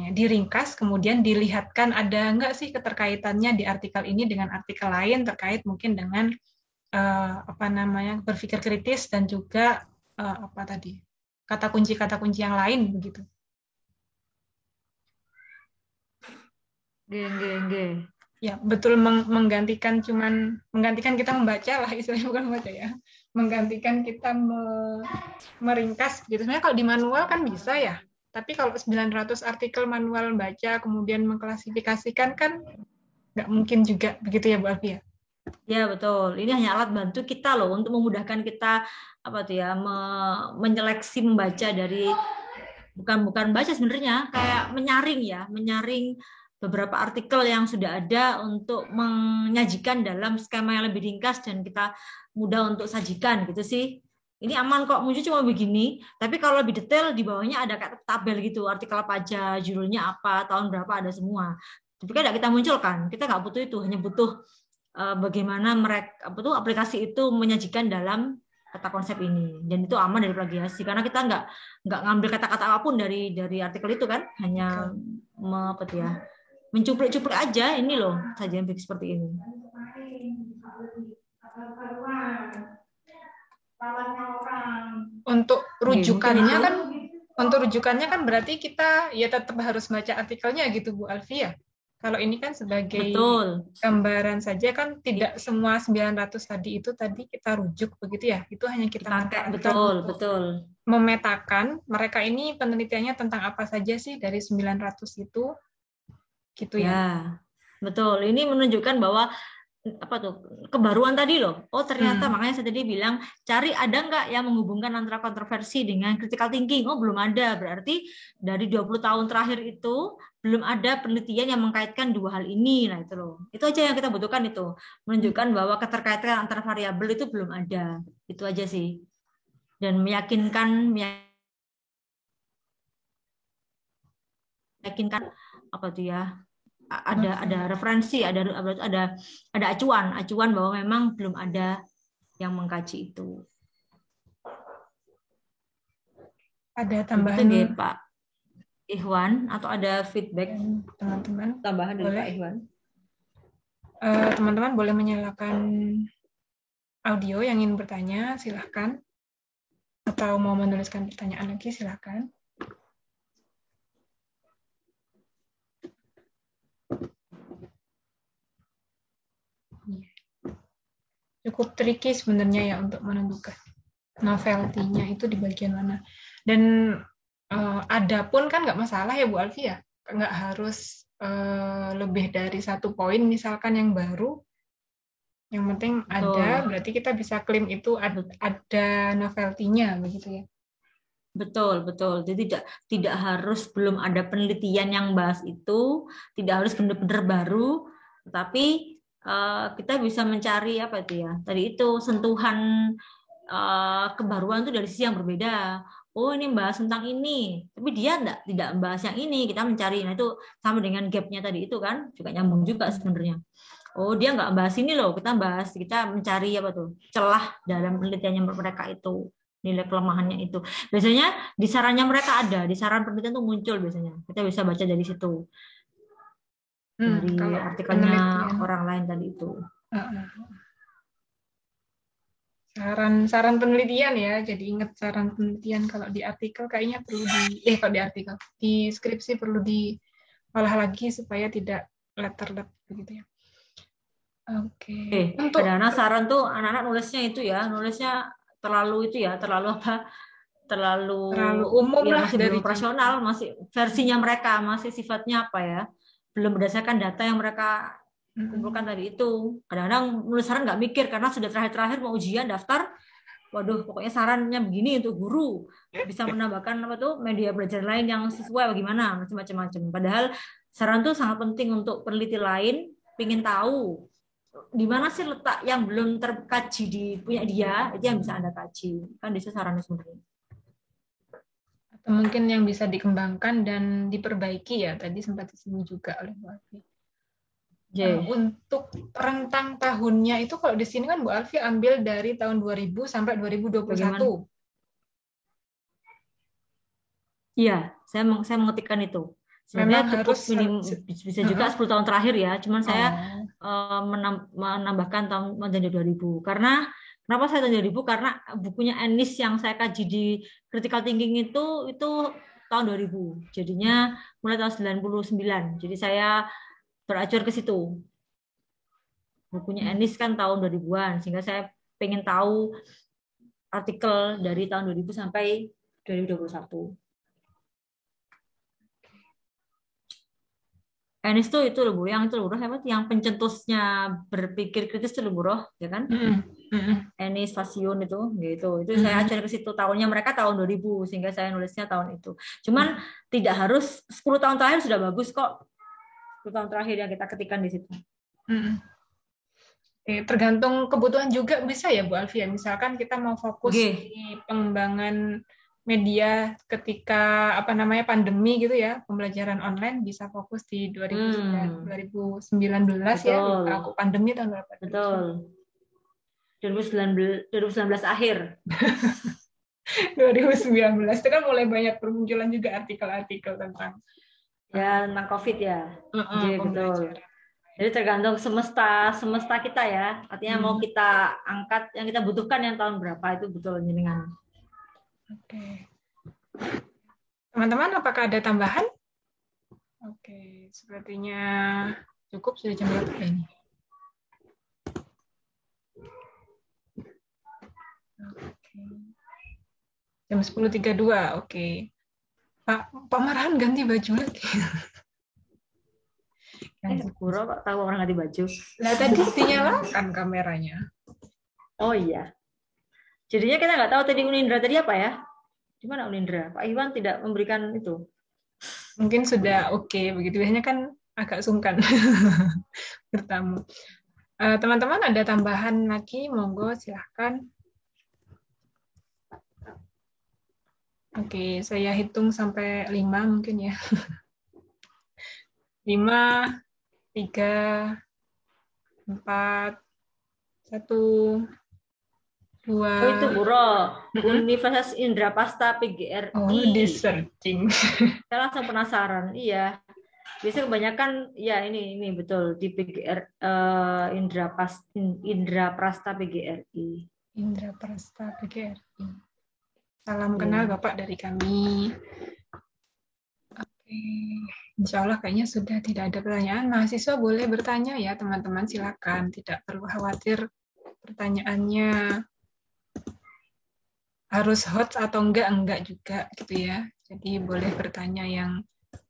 S1: diringkas, kemudian dilihatkan ada nggak sih keterkaitannya di artikel ini dengan artikel lain terkait mungkin dengan berpikir kritis dan juga kata kunci yang lain begitu. Ya, betul, menggantikan kita membaca lah, istilahnya bukan membaca ya. Menggantikan kita meringkas gitu. Sebenarnya kalau di manual kan bisa ya. Tapi kalau 900 artikel manual baca kemudian mengklasifikasikan kan nggak mungkin juga begitu ya Bu Alfi ya.
S2: Ya betul. Ini hanya alat bantu kita loh untuk memudahkan kita menyeleksi membaca dari bukan baca sebenarnya, kayak menyaring beberapa artikel yang sudah ada untuk menyajikan dalam skema yang lebih ringkas dan kita mudah untuk sajikan gitu sih. Ini aman kok, muncul cuma begini, tapi kalau lebih detail di bawahnya ada kayak tabel gitu, artikel apa aja, judulnya apa, tahun berapa, ada semua. Tapi kan kita munculkan, kita nggak butuh itu, hanya butuh bagaimana aplikasi itu menyajikan dalam kata konsep ini, dan itu aman dari plagiasi karena kita nggak ngambil kata-kata apapun dari artikel itu kan, hanya mencuplik-cuplik aja, ini loh sajian seperti ini.
S1: Untuk rujukannya kan berarti kita ya tetap harus baca artikelnya gitu Bu Alfi ya. Kalau ini kan sebagai gambaran saja kan tidak semua 900 tadi kita rujuk begitu ya. Itu hanya kita
S2: pakai, betul.
S1: Memetakan mereka ini penelitiannya tentang apa saja sih dari 900 itu. Gitu ya.
S2: Ya. Betul. Ini menunjukkan bahwa kebaruan tadi loh. Oh ternyata makanya saya tadi bilang cari ada nggak yang menghubungkan antara kontroversi dengan critical thinking. Oh belum ada. Berarti dari 20 tahun terakhir itu belum ada penelitian yang mengkaitkan dua hal ini. Nah itu loh. Itu aja yang kita butuhkan itu. Menunjukkan bahwa keterkaitan antara variabel itu belum ada. Itu aja sih. Dan meyakinkan ada referensi, ada acuan bahwa memang belum ada yang mengkaji itu.
S1: Ada tambahan
S2: gitu, Pak Ikhwan, atau ada feedback
S1: teman-teman
S2: tambahan dari Pak Ikhwan?
S1: Teman-teman boleh menyalakan audio yang ingin bertanya, silahkan. Atau mau menuliskan pertanyaan lagi, silahkan. Cukup tricky sebenarnya ya untuk menentukan novelty-nya itu di bagian mana. Dan ada pun kan nggak masalah ya Bu Alfi ya, nggak harus lebih dari 1 poin misalkan yang baru. Yang penting ada, berarti kita bisa klaim itu ada novelty-nya begitu ya.
S2: Betul. Jadi tidak harus belum ada penelitian yang bahas itu, tidak harus benar-benar baru, tapi kita bisa mencari tadi itu sentuhan kebaruan itu dari sisi yang berbeda. Oh ini membahas tentang ini, tapi dia tidak membahas yang ini, kita mencari. Nah itu sama dengan gap-nya tadi itu kan, juga nyambung juga sebenarnya. Oh dia nggak bahas ini loh, kita mencari celah dalam penelitiannya mereka itu, nilai kelemahannya itu. Biasanya di sarannya mereka ada, di saran penelitian itu muncul biasanya. Kita bisa baca dari situ. Dari artikelnya orang lain tadi itu.
S1: Saran penelitian ya, jadi ingat saran penelitian. Kalau di artikel kayaknya perlu di skripsi perlu diolah lagi supaya tidak letter begitu ya. Oke.
S2: Karena saran tuh anak-anak nulisnya terlalu
S1: umum
S2: ya,
S1: lah,
S2: masih belum operasional, masih versinya mereka masih sifatnya belum berdasarkan data yang mereka kumpulkan tadi itu. Kadang-kadang nulis saran nggak mikir karena sudah terakhir mau ujian daftar, waduh pokoknya sarannya begini untuk guru, bisa menambahkan media belajar lain yang sesuai bagaimana, macam-macam. Padahal saran itu sangat penting untuk peneliti lain ingin tahu di mana sih letak yang belum terkaji di punya dia, itu yang bisa Anda kaji. Kan di sarannya sebenarnya.
S1: Mungkin yang bisa dikembangkan dan diperbaiki ya, tadi sempat disinggung juga oleh Bu Alfi. Untuk rentang tahunnya itu kalau di sini kan Bu Alfi ambil dari tahun 2000 sampai 2021.
S2: Iya, saya mengetikkan itu. Sebenarnya
S1: Memang
S2: cukup
S1: harus
S2: bisa juga 10 tahun terakhir ya. Cuman saya
S1: Oh.
S2: menambahkan tahun 2000. Karena kenapa saya tahun 2000? Karena bukunya Ennis yang saya kaji di critical thinking itu tahun 2000. Jadinya mulai tahun 99. Jadi saya beracuan ke situ. Bukunya Ennis kan tahun 2000-an, sehingga saya pengen tahu artikel dari tahun 2000 sampai 2021. Ennis itu loh Bu, yang itu loh, yang pencetusnya berpikir kritis itu loh Bu, ya kan? Ennis Fasion itu saya acuan ke situ, tahunnya mereka tahun 2000, sehingga saya nulisnya tahun itu. Cuman tidak harus 10 tahun terakhir sudah bagus kok. 10 tahun terakhir yang kita ketikkan di situ.
S1: Tergantung kebutuhan juga bisa ya Bu Alfia. Misalkan kita mau fokus di pengembangan media ketika pandemi gitu ya, pembelajaran online bisa fokus di 2019 ya. Aku pandemi tahun berapa?
S2: Betul. 2019 akhir.
S1: 2019 itu kan mulai banyak bermunculan juga artikel-artikel tentang
S2: COVID ya. Betul. Jadi tergantung semesta kita ya. Artinya mau kita angkat yang kita butuhkan yang tahun berapa, itu betul jenengan.
S1: Oke. Teman-teman, apakah ada tambahan? Oke, sepertinya cukup, sudah jam berapa ini? Oke. Jam 10.32, oke. Pak Marhan ganti baju lagi.
S2: Pura Pak tahu orang ganti baju.
S1: Nah, tadi dinyalakan kameranya.
S2: Oh iya. Jadinya kita nggak tahu tadi Unindra tadi apa ya? Di mana Unindra? Pak Iwan tidak memberikan itu.
S1: Mungkin sudah oke, begitu. Biasanya kan agak sungkan bertamu. Teman-teman ada tambahan lagi? Monggo silahkan. Oke, saya hitung sampai 5 mungkin ya. 5, 3, 4, 1, 2.
S2: Oh itu Buro, Universitas Indraprastha PGRI.
S1: Oh, di searching.
S2: Saya langsung penasaran. Iya. Biasanya kebanyakan ya ini betul di PGR Indraprastha PGRI.
S1: Indraprastha PGRI. Salam kenal Bapak dari kami. Oke. Insya Allah kayaknya sudah tidak ada pertanyaan. Mahasiswa boleh bertanya ya teman-teman, silakan. Tidak perlu khawatir pertanyaannya harus hot atau enggak juga gitu ya. Jadi boleh bertanya yang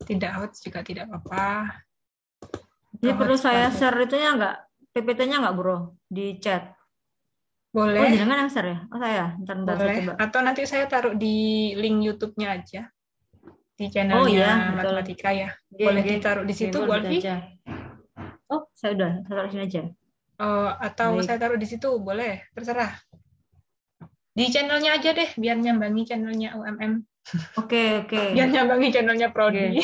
S1: tidak hot juga tidak apa-apa.
S2: Jadi perlu saya share itunya enggak? PPT-nya enggak Bro di chat?
S1: Boleh.
S2: Oh jangan yang share ya? Oh saya, bentar
S1: boleh.
S2: Saya coba.
S1: Atau nanti saya taruh di link YouTube-nya aja. Di channelnya Matematika ya. Boleh ditaruh di situ Bu Alfi?
S2: Oh saya taruh di sini aja.
S1: Atau saya taruh di situ, boleh, terserah. Di channelnya aja deh, biar nyambangi channelnya UMM.
S2: Oke.
S1: Biar nyambangi channelnya Prodi.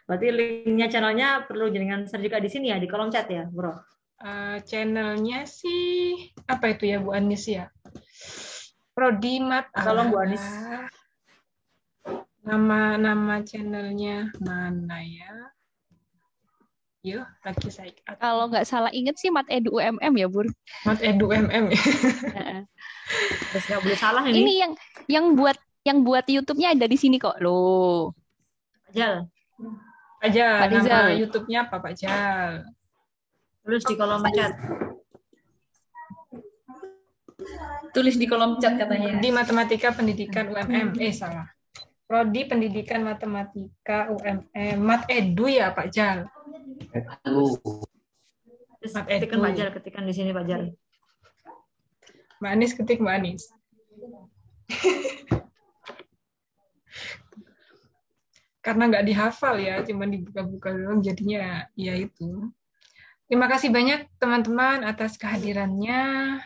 S2: Berarti linknya channelnya perlu jenengan share juga di sini ya, di kolom chat ya, Bro?
S1: Channelnya sih, apa itu ya Bu Anis ya? Prodi Mat.
S2: Tolong Bu Anis.
S1: Nama channelnya mana ya? Yuk, lagi saya.
S7: Kalau nggak salah inget sih Mat Edu UMM ya, Bur.
S1: Mat Edu UMM.
S2: Terus nggak boleh salah ini.
S7: Ini yang buat YouTube-nya ada di sini kok, loh.
S2: Jal.
S1: Aja nama YouTube-nya apa Pak Jal?
S2: Tulis di kolom chat.
S6: Tulis di kolom chat katanya.
S1: Di Matematika Pendidikan UMM. Salah. Prodi Pendidikan Matematika UMM. Mat Edu ya Pak Jal?
S2: Ketikan Pak Jar, ketikan di sini Pak Jar.
S1: Mbak Anis ketik Mbak Anis. Karena nggak dihafal ya, cuma dibuka-buka doang, jadinya ya itu. Terima kasih banyak teman-teman atas kehadirannya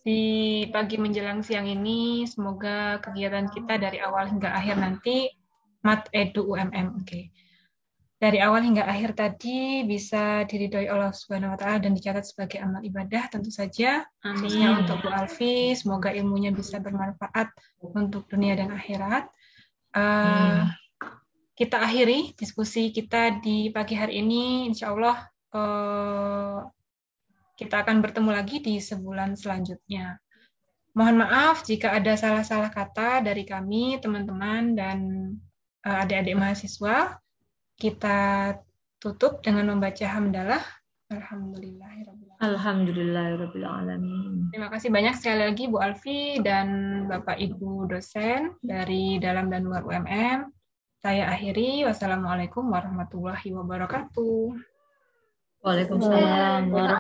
S1: di pagi menjelang siang ini. Semoga kegiatan kita dari awal hingga akhir nanti Mat Edu UMM. Oke. Dari awal hingga akhir tadi bisa diridhoi Allah Subhanahu wa taala dan dicatat sebagai amal ibadah tentu saja. Khususnya untuk Bu Alfi, semoga ilmunya bisa bermanfaat untuk dunia dan akhirat. kita akhiri diskusi kita di pagi hari ini. Insya Allah kita akan bertemu lagi di sebulan selanjutnya. Mohon maaf jika ada salah-salah kata dari kami, teman-teman, dan adik-adik mahasiswa. Kita tutup dengan membaca hamdalah.
S2: Alhamdulillahirabbil alamin.
S1: Terima kasih banyak sekali lagi Bu Alfi dan Bapak Ibu dosen dari Dalam dan Luar UMM. Saya akhiri. Wassalamualaikum warahmatullahi wabarakatuh.
S2: Waalaikumsalam warahmatullahi